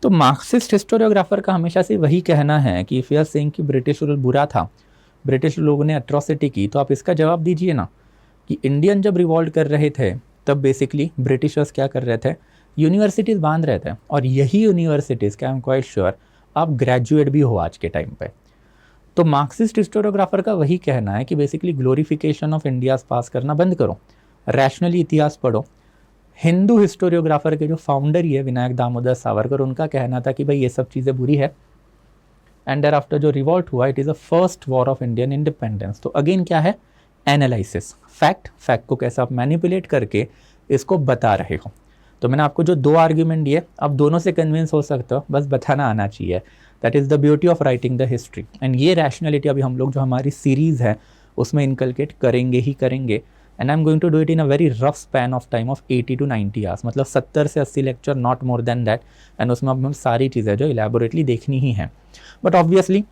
तो मार्क्सिस्ट हिस्टोरियोग्राफर का हमेशा से वही कहना है कि इफ़ यू आर सेइंग कि ब्रिटिश रूल बुरा था, ब्रिटिश लोगों ने अट्रॉसिटी की, तो आप इसका जवाब दीजिए ना कि इंडियन जब रिवॉल्ट कर रहे थे तब बेसिकली ब्रिटिशर्स क्या कर रहे थे, यूनिवर्सिटीज़ बांध रहे थे। और यही यूनिवर्सिटीज़ का आई एम क्वाइट श्योर आप ग्रेजुएट भी हो आज के टाइम पे। तो मार्क्सिस्ट हिस्टोरियोग्राफर का वही कहना है कि बेसिकली ग्लोरिफिकेशन ऑफ इंडियाज पास करना बंद करो, रैशनली इतिहास पढ़ो। हिंदू हिस्टोरियोग्राफर के जो फाउंडर ही है विनायक दामोदर सावरकर, उनका कहना था कि भाई ये सब चीज़ें बुरी है। एंड देयर आफ्टर जो रिवॉल्ट हुआ, it is a first war of Indian independence. तो अगेन क्या है, एनालिसिस, फैक्ट को कैसे आप मैनिपुलेट करके इसको बता रहे हो। तो मैंने आपको जो दो आर्ग्यूमेंट दिए, अब दोनों से कन्विंस हो सकते हो, बस बताना आना चाहिए। That is the beauty of writing the history. And ये रैशनैलिटी अभी हम लोग जो हमारी सीरीज़ है उसमें इनकलकेट करेंगे ही करेंगे। And I am going to do it in a very rough span of time of 80 to 90 hours, मतलब 70 से 80 lecture, not more than that. And उसमें अब हम सारी चीज़ें जो इलेबोरेटली देखनी ही हैं। बट ऑब्वियसली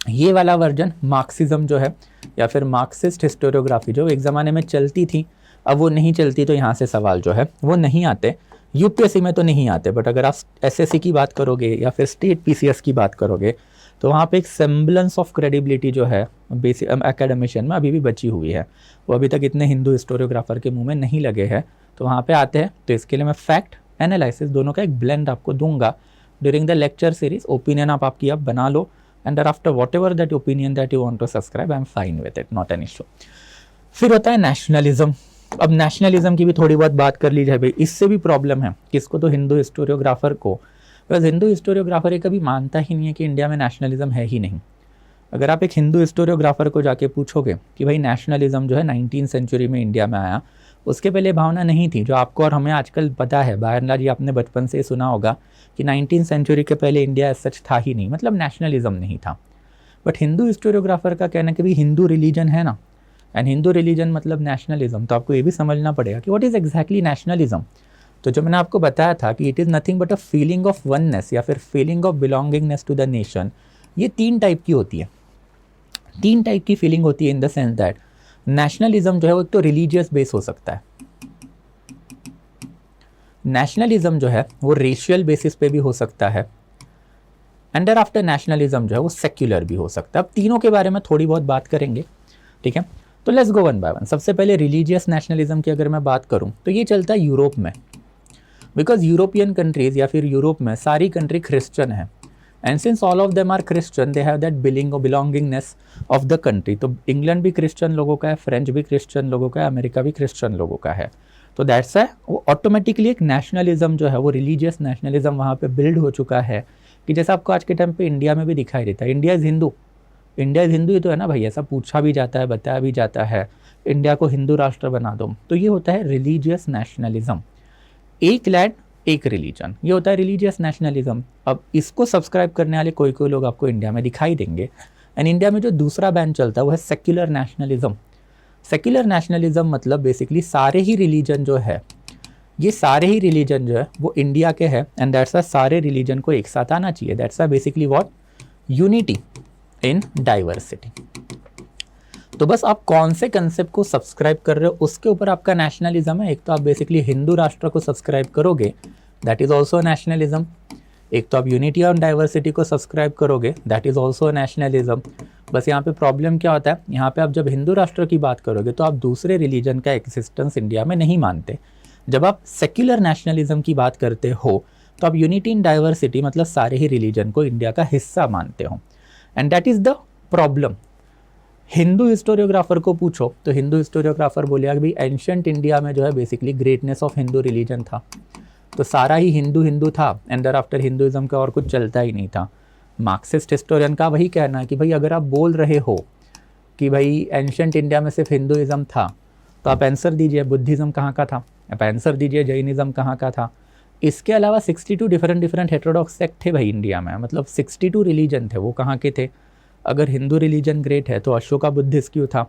ये वाला वर्जन मार्क्सिज्म जो है या फिर मार्क्सिस्ट हिस्टोरियोग्राफी जो एक ज़माने में चलती थी, अब वो नहीं चलती, तो यहाँ से सवाल जो है वो नहीं आते। यूपीएससी में तो नहीं आते, बट अगर आप एसएससी की बात करोगे या फिर स्टेट पीसीएस की बात करोगे तो वहाँ पे एक सेम्बलेंस ऑफ क्रेडिबिलिटी जो है बेसिक एकेडमिशियन में अभी भी बची हुई है। वो अभी तक इतने हिंदू हिस्टोरियोग्राफर के मुंह में नहीं लगे हैं, तो वहाँ पे आते हैं। तो इसके लिए मैं फैक्ट एनालिसिस दोनों का एक ब्लेंड आपको दूंगा during the lecture series. Opinion आप आपकी अब बना लो, and after whatever that opinion that you want to subscribe, I am fine with it, not an issue. फिर होता है नेशनलिज्म। अब नेशनलिज्म की भी थोड़ी बहुत बात कर ली जाए भाई, इससे भी प्रॉब्लम है किसको, तो हिंदू हिस्टोरियोग्राफर को। बस हिंदू हिस्टोरियोग्राफर ये कभी मानता ही नहीं है कि इंडिया में नेशनलिज्म है ही नहीं। अगर आप एक हिंदू हिस्टोरियोग्राफर को जाके पूछोगे कि भाई नेशनलिज्म जो है 19th सेंचुरी में इंडिया में आया, उसके पहले भावना नहीं थी, जो आपको और हमें आजकल पता है, बायरला जी आपने बचपन से सुना होगा कि 19th सेंचुरी के पहले इंडिया सच था ही नहीं, मतलब नेशनलिज्म नहीं था। बट हिंदू हिस्टोरियोग्राफर का कहना है कि भाई हिंदू रिलीजन है ना, एंड हिंदू रिलीजन मतलब नेशनलिज्म, तो आपको ये भी समझना पड़ेगा कि व्हाट इज़ एग्जैक्टली नेशनलिज्म। तो जो मैंने आपको बताया था कि it is nothing but a feeling of oneness या फिर feeling of belongingness to the nation, ये 3 टाइप की होती है। 3 टाइप की फीलिंग होती है इन द सेंस दैट नेशनलिज्म जो है वो एक तो रिलीजियस बेस हो सकता है, नेशनलिज्म जो है वो रेशियल बेसिस पे भी हो सकता है, एंड देयर आफ्टर नेशनलिज्म जो है वो सेक्युलर भी हो सकता है। अब तीनों के बारे में थोड़ी बहुत बात करेंगे, ठीक है। तो let's go one by one. सबसे पहले रिलीजियस नेशनलिज्म की अगर मैं बात करूं तो ये चलता है यूरोप में, बिकॉज यूरोपियन कंट्रीज या फिर यूरोप में सारी कंट्री क्रिश्चियन है, and since all of them are Christian they have that belongingness of the country. तो इंग्लैंड भी क्रिश्चियन लोगों का है, फ्रेंच भी क्रिश्चियन लोगों का है, अमेरिका भी क्रिश्चियन लोगों का है। तो दैट्स है वो ऑटोमेटिकली एक नेशनलिज्म जो है वो रिलीजियस नेशनलिज्म वहाँ पे बिल्ड हो चुका है, कि जैसा आपको आज के टाइम पे इंडिया में भी दिखाई देता है, India is Hindu, India is Hindu ही तो है ना भाई, ऐसा पूछा भी जाता है, बताया भी जाता है, इंडिया को हिंदू राष्ट्र बना दो। तो ये होता है रिलीजियस नेशनलिज्म, एक लैंड एक रिलीजन, ये होता है रिलीजियस नेशनलिज्म। अब इसको सब्सक्राइब करने वाले कोई कोई लोग आपको इंडिया में दिखाई देंगे। एंड इंडिया में जो दूसरा बैंड चलता है वो है सेक्युलर नेशनलिज्म। सेक्युलर नेशनलिज्म मतलब बेसिकली सारे ही रिलीजन जो है, ये सारे ही रिलीजन जो है वो इंडिया के हैं, एंड दैट्स सारे रिलीजन को एक साथ आना चाहिए। That's basically what, unity in diversity. तो बस आप कौन से कंसेप्ट को सब्सक्राइब कर रहे हो उसके ऊपर आपका नेशनलिज्म है। एक तो आप बेसिकली हिंदू राष्ट्र को सब्सक्राइब करोगे, दैट इज ऑल्सो नेशनलिज्म। एक तो आप यूनिटी ऑन डाइवर्सिटी को सब्सक्राइब करोगे, दैट इज ऑल्सो नेशनलिज्म। बस यहाँ पे प्रॉब्लम क्या होता है, यहाँ पे आप जब हिंदू राष्ट्र की बात करोगे तो आप दूसरे रिलीजन का एग्जिस्टेंस इंडिया में नहीं मानते। जब आप सेक्युलर नेशनलिज्म की बात करते हो तो आप यूनिटी इन डाइवर्सिटी मतलब सारे ही रिलीजन को इंडिया का हिस्सा मानते हो, and that is the problem. Hindu historiographer को पूछो तो हिंदू हिस्टोरियोग्राफर बोलेगा कि भाई एंशंट इंडिया में जो है basically greatness of Hindu religion था, तो सारा ही हिंदू हिंदू था, एंड देयर आफ्टर हिंदुइज्म का और कुछ चलता ही नहीं था। मार्क्सिस्ट हिस्टोरियन का वही कहना है कि भाई अगर आप बोल रहे हो कि भाई एंशंट इंडिया में सिर्फ हिंदुइज्म था, तो आप आंसर दीजिए बुद्धिज़्म कहाँ का था, आप आंसर दीजिए जैनिज़्म कहाँ का था। इसके अलावा 62 डिफरेंट हेटेरोडॉक्स सेक्ट थे भाई इंडिया में, मतलब 62 रिलीजन थे, वो कहाँ के थे। अगर हिंदू रिलीजन ग्रेट है तो अशोका बुद्धिस्ट क्यों था,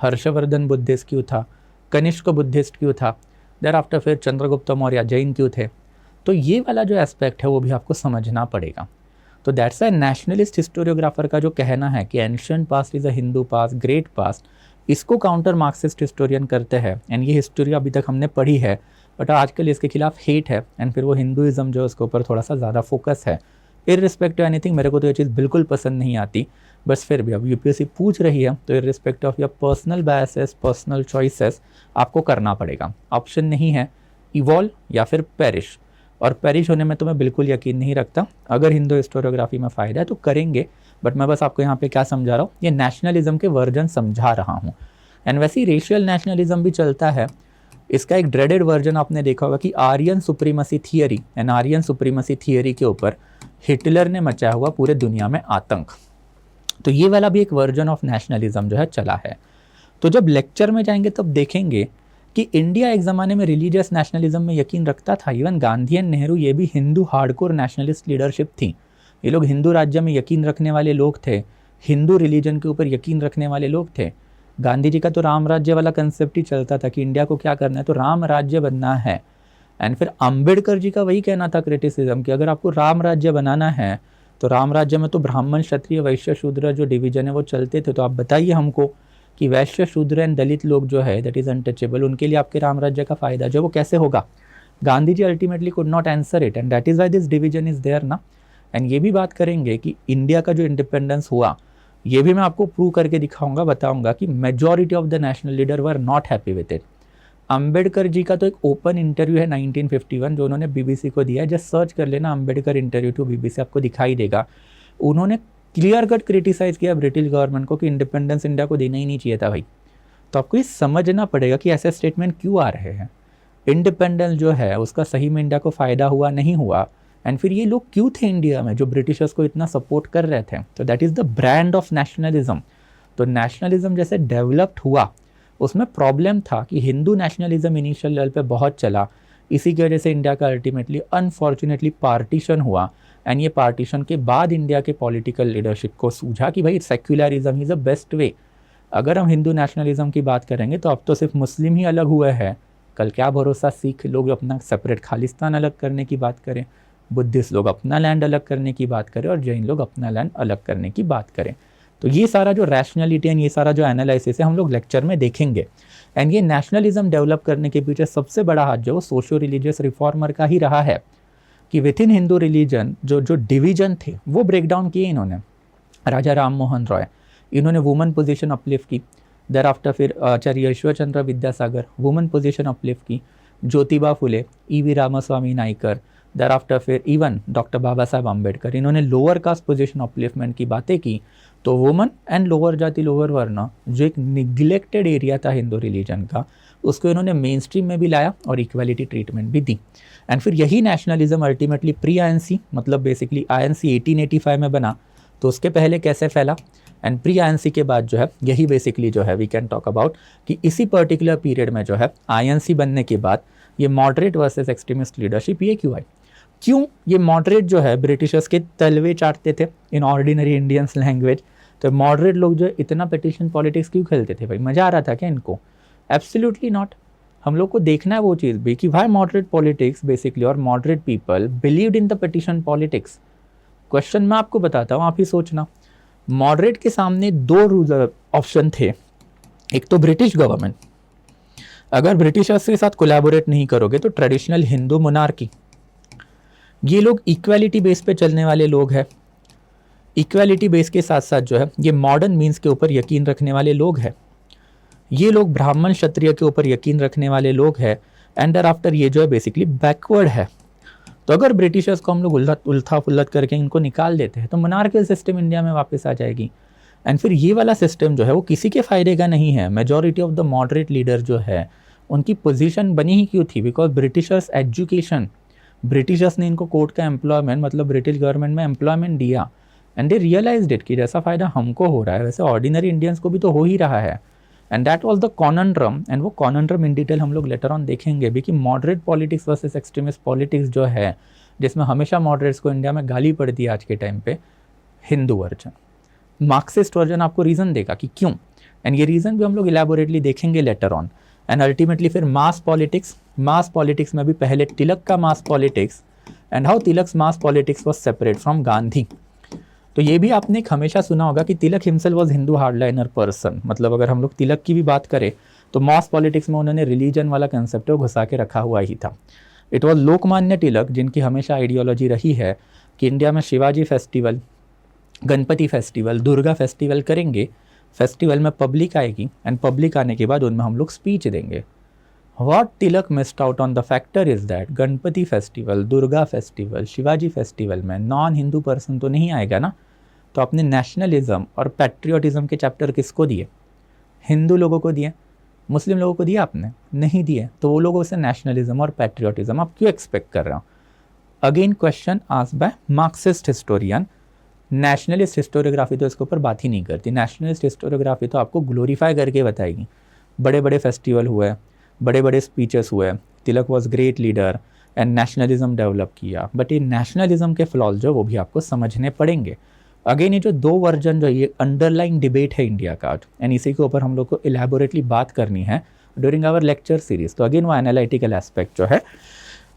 हर्षवर्धन बुद्धिस्ट क्यों था, कनिष्क बुद्धिस्ट क्यों था, देर आफ्टर फिर चंद्रगुप्त मौर्य जैन क्यों थे। तो ये वाला जो एस्पेक्ट है वो भी आपको समझना पड़ेगा। तो दैट्स अ नेशनलिस्ट हिस्टोरियोग्राफर का जो कहना है कि ancient past is a Hindu past, great past, इसको काउंटर मार्क्सिस्ट हिस्टोरियन करते हैं, एंड ये हिस्टोरी अभी तक हमने पढ़ी है, बट आजकल इसके खिलाफ हेट है, एंड फिर वो हिंदुइज्म जो है उसके ऊपर थोड़ा सा ज़्यादा फोकस है। इररिस्पेक्टिव एनीथिंग, मेरे को तो ये चीज़ बिल्कुल पसंद नहीं आती, बस फिर भी अब यूपीएससी पूछ रही है तो irrespective of your personal biases, personal choices आपको करना पड़ेगा। ऑप्शन नहीं है इवॉल्व या फिर पेरिश, और पेरिश होने में तो मैं बिल्कुल यकीन नहीं रखता। अगर हिंदू हिस्टोरियोग्राफी में फ़ायदा है तो करेंगे, बट मैं बस आपको यहाँ पे क्या समझा रहा हूँ, ये नेशनलिज्म के वर्जन समझा रहा हूँ। एंड वैसे ही रेशियल नेशनलिज्म भी चलता है। इसका एक ड्रेडेड वर्जन आपने देखा होगा कि Aryan supremacy theory, and Aryan supremacy theory के ऊपर हिटलर ने मचाया हुआ पूरे दुनिया में आतंक। तो ये वाला भी एक वर्जन ऑफ नेशनलिज्म जो है चला है। तो जब लेक्चर में जाएंगे तब देखेंगे कि इंडिया एक ज़माने में रिलीजियस नेशनलिज्म में यकीन रखता था। इवन गांधी एंड नेहरू ये भी हिंदू हार्डकोर नेशनलिस्ट लीडरशिप थी। ये लोग हिंदू राज्य में यकीन रखने वाले लोग थे, हिंदू रिलीजन के ऊपर यकीन रखने वाले लोग थे। गांधी जी का तो राम राज्य वाला कंसेप्ट ही चलता था कि इंडिया को क्या करना है, तो राम राज्य बनना है। एंड फिर अम्बेडकर जी का वही कहना था क्रिटिसिज्म कि अगर आपको राम राज्य बनाना है तो राम राज्य में तो ब्राह्मण क्षत्रिय वैश्य शूद्र जो डिवीजन है वो चलते थे, तो आप बताइए हमको कि वैश्य शूद्र एंड दलित लोग जो है दैट इज़ अनटचेबल, उनके लिए आपके राम राज्य का फ़ायदा जो वो कैसे होगा। Gandhi ji ultimately could not answer it, and that is why this division is there ना। एंड ये भी बात करेंगे कि इंडिया का जो इंडिपेंडेंस हुआ, ये भी मैं आपको प्रूव करके दिखाऊंगा, बताऊंगा कि majority of the national leader were not happy with it. Ambedkar ji का तो एक ओपन इंटरव्यू है 1951 जो उन्होंने बीबीसी को दिया है, जस्ट सर्च कर लेना अम्बेडकर इंटरव्यू टू बीबीसी, आपको दिखाई देगा। उन्होंने क्लियर कट क्रिटिसाइज किया ब्रिटिश गवर्नमेंट को कि इंडिपेंडेंस इंडिया को देना ही नहीं चाहिए था भाई। तो आपको ये समझना पड़ेगा कि ऐसे स्टेटमेंट क्यों आ रहे हैं। इंडिपेंडेंस जो है उसका सही में इंडिया को फ़ायदा हुआ नहीं हुआ, एंड फिर ये लोग क्यों थे इंडिया में जो ब्रिटिशर्स को इतना सपोर्ट कर रहे थे। तो that is the brand of nationalism. तो नेशनलिज्म जैसे डेवलप्ड हुआ उसमें प्रॉब्लम था कि हिंदू नेशनलिज्म इनिशियल लेवल पे बहुत चला, इसी की वजह से इंडिया का अल्टीमेटली अनफॉर्चुनेटली पार्टीशन हुआ। एंड ये पार्टीशन के बाद इंडिया के पॉलिटिकल लीडरशिप को सूझा कि भाई secularism is the best way. अगर हम हिंदू नेशनलिज्म की बात करेंगे तो अब तो सिर्फ मुस्लिम ही अलग हुए हैं, कल क्या भरोसा सिख लोग अपना सेपरेट खालिस्तान अलग करने की बात करें, बुद्धिस्ट लोग अपना लैंड अलग करने की बात करें, और जैन लोग अपना लैंड अलग करने की बात करें। तो ये सारा जो रैशनैलिटी एंड ये सारा जो एनालिसिस है हम लोग लेक्चर में देखेंगे। एंड ये नेशनलिज्म डेवलप करने के पीछे सबसे बड़ा हाथ जो सोशो रिलीजियस रिफॉर्मर का ही रहा है, कि विद इन हिंदू रिलीजन जो डिवीजन थे वो ब्रेक डाउन किए इन्होंने। राजा राम मोहन रॉय, इन्होंने वुमेन पोजीशन अपलिफ्ट की। देर आफ्टर फिर Acharya Ishwar Chandra Vidyasagar women position uplift की। Jyotiba Phule, E V Ramaswamy Naicker, thereafter फिर इवन डॉक्टर बाबा साहब आम्बेडकर, इन्होंने लोअर कास्ट पोजीशन अपलिफ्टमेंट की बातें की। तो वुमन एंड लोअर जाति लोअर वर्ण जो एक निग्लेक्टेड एरिया था हिंदू रिलीजन का, उसको इन्होंने मेन स्ट्रीम में भी लाया और इक्वालिटी ट्रीटमेंट भी दी। एंड फिर यही नेशनलिज्म अल्टीमेटली प्री आईएनसी मतलब बेसिकली आईएनसी 1885 में बना। तो उसके पहले कैसे फैला, एंड प्री आईएनसी के बाद जो है यही बेसिकली जो है वी कैन टॉक अबाउट कि इसी पर्टिकुलर पीरियड में जो है आईएनसी बनने के बाद ये मॉडरेट वर्सेस एक्सट्रीमिस्ट लीडरशिप ये क्यों आई। क्यों ये मॉडरेट जो है ब्रिटिशर्स के तलवे चाटते थे इन ऑर्डिनरी इंडियंस लैंग्वेज। तो मॉडरेट लोग जो इतना पिटिशन पॉलिटिक्स क्यों खेलते थे भाई, मज़ा आ रहा था क्या इनको? Absolutely not. हम लोग को देखना है वो चीज़ भी कि वाई मॉडरेट पॉलिटिक्स बेसिकली और moderate people believed in the petition politics. Question मैं आपको बताता हूँ, आप ही सोचना। मॉडरेट के सामने दो रूल ऑप्शन थे। एक तो ब्रिटिश गवर्नमेंट, अगर ब्रिटिशर्स के साथ कोलैबोरेट नहीं करोगे तो ट्रेडिशनल हिंदू मोनार्की। ये लोग इक्वालिटी बेस पे चलने वाले लोग हैं। इक्वालिटी बेस के साथ साथ जो है ये मॉडर्न मीन्स के ऊपर यकीन रखने वाले लोग हैं। ये लोग ब्राह्मण क्षत्रिय के ऊपर यकीन रखने वाले लोग हैं। एंड दर आफ्टर ये जो है बेसिकली बैकवर्ड है। तो अगर ब्रिटिशर्स को हम लोग उल्था पुलट करके इनको निकाल देते हैं तो मोनार्कियल सिस्टम इंडिया में वापस आ जाएगी। एंड फिर ये वाला सिस्टम जो है वो किसी के फ़ायदे का नहीं है। Majority of the moderate leader जो है उनकी पोजीशन बनी ही क्यों थी, बिकॉज ब्रिटिशर्स एजुकेशन, ब्रिटिशर्स ने इनको कोर्ट का एम्प्लॉयमेंट मतलब ब्रिटिश गवर्नमेंट में एम्प्लॉयमेंट दिया। एंड दे रियलाइज्ड इट कि जैसा फ़ायदा हमको हो रहा है वैसे ऑर्डिनरी इंडियंस को भी तो हो ही रहा है। And that was the conundrum. And वो कॉनंड्रम इन डिटेल हम लोग लेटर ऑन देखेंगे भी कि moderate politics versus extremist politics जो है, जिसमें हमेशा मॉडरेट्स को इंडिया में गाली पड़ती है आज के टाइम पे, हिंदू वर्जन, मार्क्सिस्ट वर्जन आपको रीज़न देगा कि क्यों। एंड ये रीज़न भी हम लोग इलेबोरेटली देखेंगे लेटर ऑन। एंड अल्टीमेटली फिर मास पॉलिटिक्स में भी पहले तिलक का mass politics and how Tilak's mass politics was separate from Gandhi. तो ये भी आपने हमेशा सुना होगा कि Tilak himself was Hindu hardliner person. मतलब अगर हम लोग तिलक की भी बात करें तो मास पॉलिटिक्स में उन्होंने रिलीजन वाला कंसेप्ट घुसा के रखा हुआ ही था। इट वॉज लोकमान्य तिलक जिनकी हमेशा आइडियोलॉजी रही है कि इंडिया में Shivaji festival, Ganpati festival, Durga festival करेंगे। फेस्टिवल में पब्लिक आएगी एंड पब्लिक आने के बाद उनमें हम लोग स्पीच देंगे। What Tilak missed out on the factor is that Ganpati festival, Durga festival, Shivaji festival में नॉन हिंदू पर्सन तो नहीं आएगा ना। तो अपने नेशनलिज्म और पैट्रियोटिज्म के चैप्टर किसको दिए? हिंदू लोगों को दिए। मुस्लिम लोगों को दिया आपने? नहीं दिए। तो वो लोगों से नेशनलिज्म और पैट्रियोटिज्म आप क्यों एक्सपेक्ट कर रहे हो? Again question asked by Marxist historian. Nationalist historiography तो इसके ऊपर बात ही नहीं करती। नेशनलिस्ट हिस्टोरियोग्राफी तो आपको ग्लोरीफाई करके बताएगी। बड़े बड़े फेस्टिवल हुए, बड़े बड़े स्पीचेस हुए, Tilak was great leader and nationalism develop किया। बट ये नेशनलिज्म के फ्लॉज जो वो भी आपको समझने पड़ेंगे। अगेन ये जो दो वर्जन जो ये अंडरलाइंग डिबेट है इंडिया का, एंड इसी के ऊपर हम लोग को इलेबोरेटली बात करनी है ड्यूरिंग आवर लेक्चर सीरीज। तो अगेन वो एनालिटिकल एस्पेक्ट जो है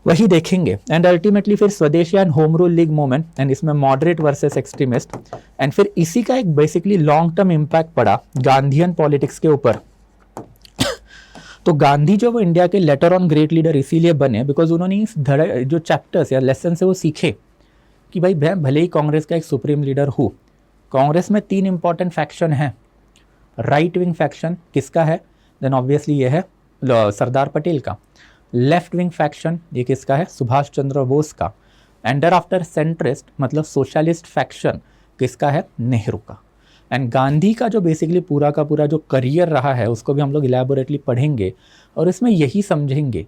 वही देखेंगे। एंड अल्टीमेटली फिर स्वदेशी and home rule league movement, and इसमें मॉडरेट वर्सेस एक्सट्रीमिस्ट। एंड फिर इसी का एक बेसिकली लॉन्ग टर्म इम्पैक्ट पड़ा गांधीयन पॉलिटिक्स के ऊपर। तो गांधी जो वो इंडिया के लेटर ऑन ग्रेट लीडर इसीलिए बने बिकॉज उन्होंने इस जो चैप्टर्स या लेसन से वो सीखे कि भाई भले ही कांग्रेस का एक सुप्रीम लीडर हो, कांग्रेस में 3 इंपॉर्टेंट फैक्शन हैं। राइट विंग फैक्शन किसका है? देन ऑब्वियसली ये है सरदार पटेल का। लेफ्ट विंग फैक्शन ये किसका है? सुभाष चंद्र बोस का। एंड देयर आफ्टर सेंट्रिस्ट मतलब सोशलिस्ट फैक्शन किसका है? नेहरू का। एंड गांधी का जो बेसिकली पूरा का पूरा जो करियर रहा है उसको भी हम लोग इलेबोरेटली पढ़ेंगे और इसमें यही समझेंगे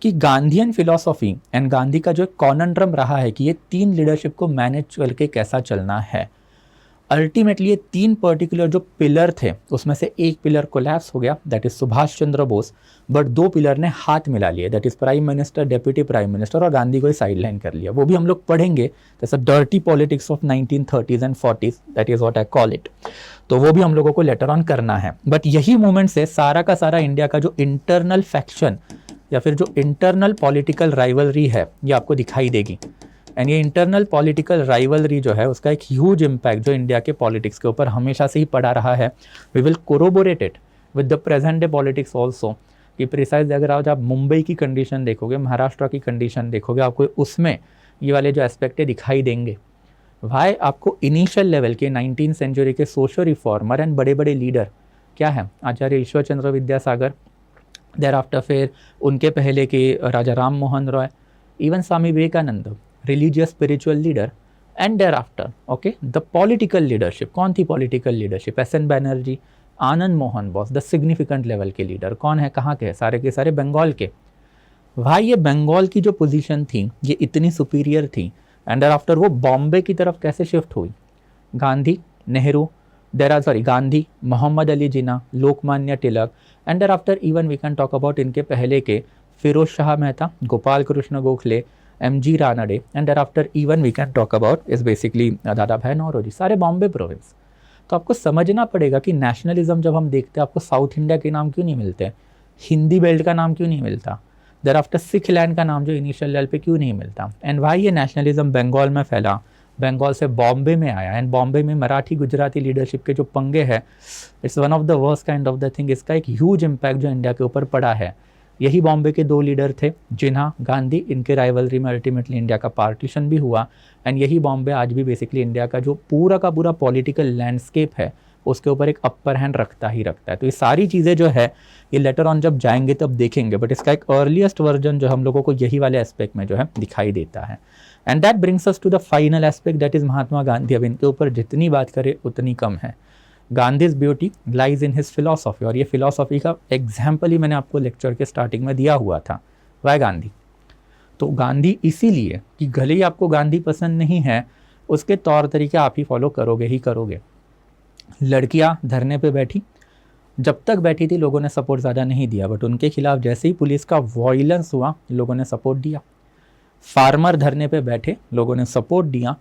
कि गांधीयन फिलॉसफी एंड गांधी का जो एक कॉनंड्रम रहा है कि ये तीन लीडरशिप को मैनेज करके कैसा चलना है। अल्टीमेटली ये तीन पर्टिकुलर जो पिलर थे उसमें से एक पिलर कोलैप्स हो गया, that is Subhash Chandra Bose, but दो पिलर ने हाथ मिला लिए, that is prime minister, deputy prime minister, और गांधी को साइडलाइन कर लिया। वो भी हम लोग पढ़ेंगे, जैसे dirty politics of 1930s and 40s, that is what I call it. तो वो भी हम लोगों को लेटर ऑन करना है। बट यही मोमेंट से सारा का सारा इंडिया का जो इंटरनल फैक्शन या फिर जो इंटरनल पॉलिटिकल राइवलरी है ये आपको दिखाई देगी। एंड ये इंटरनल पॉलिटिकल राइवलरी जो है उसका एक ह्यूज इम्पैक्ट जो इंडिया के पॉलिटिक्स के ऊपर हमेशा से ही पड़ा रहा है। We will corroborate it with the present day politics also, कि प्रिसाइज अगर आज आप मुंबई की कंडीशन देखोगे, महाराष्ट्र की कंडीशन देखोगे, आपको उसमें ये वाले जो एस्पेक्ट दिखाई देंगे। भाई आपको इनिशियल लेवल के 19th सेंचुरी के सोशल रिफॉर्मर एंड बड़े बड़े लीडर क्या है, आचार्य ईश्वर चंद्र विद्यासागर, देर आफ्टर फिर उनके पहले के Raja Ram Mohan Roy, even Swami Vivekananda, religious spiritual leader, and there after okay the political leadership. कौन थी political leadership? S N. Banerjee, Anand Mohan Bose, the significant level के लीडर। कौन है, कहाँ के? सारे के सारे बंगाल के। भाई ये बंगाल की जो पोजीशन थी ये इतनी सुपीरियर थी, एंड देर आफ्टर वो बॉम्बे की तरफ कैसे शिफ्ट हुई? Gandhi, Nehru, Gandhi, Mohammad Ali Jinnah, Lokmanya Tilak, and there after even we can talk about इनके पहले के Firoz Shah Mehta, Gopal Krishna Gokhale, M.G. Ranade, and there after even we can talk about is basically Dadabhai Naoroji, सारे बॉम्बे प्रोविंस। तो आपको समझना पड़ेगा कि नेशनलिज्म जब हम देखते हैं आपको साउथ इंडिया के नाम क्यों नहीं मिलते, हिंदी बेल्ट का नाम क्यों नहीं मिलता, देर आफ्टर सिख लैंड का नाम जो इनिशियल लेवल पे क्यों नहीं मिलता, एंड वाई ये नेशनलिज्म बंगाल में फैला, बंगाल से बॉम्बे में आया, एंड बॉम्बे में मराठी गुजराती लीडरशिप के जो पंगे हैं, it's one of the worst kind of the thing. इसका एक ह्यूज इम्पैक्ट जो इंडिया के ऊपर पड़ा है। यही बॉम्बे के दो लीडर थे, जिन्हा, गांधी, इनके राइवलरी में अल्टीमेटली इंडिया का पार्टीशन भी हुआ, एंड यही बॉम्बे आज भी बेसिकली इंडिया का जो पूरा का पूरा पॉलिटिकल लैंडस्केप है उसके ऊपर एक अपर हैंड रखता ही रखता है। तो ये सारी चीज़ें जो है ये लेटर ऑन जब जाएंगे तब देखेंगे, बट इसका एक अर्लीस्ट वर्जन जो हम लोगों को यही वाले एस्पेक्ट में जो है दिखाई देता है। And that brings us to the final aspect, that is Mahatma Gandhi. अब इनके ऊपर जितनी बात करें उतनी कम है। Gandhi's beauty lies in his philosophy, और ये फिलॉसफी का एग्जाम्पल ही मैंने आपको लेक्चर के स्टार्टिंग में दिया हुआ था। वाई गांधी? तो गांधी इसीलिए कि भले ही आपको गांधी पसंद नहीं है, उसके तौर तरीके आप ही फॉलो करोगे ही करोगे। लड़कियां धरने पे बैठी, जब तक बैठी थी लोगों ने सपोर्ट ज़्यादा नहीं दिया, बट उनके खिलाफ जैसे ही पुलिस का वॉयलेंस हुआ लोगों ने सपोर्ट दिया। फार्मर धरने पे बैठे, लोगों ने सपोर्ट दिया।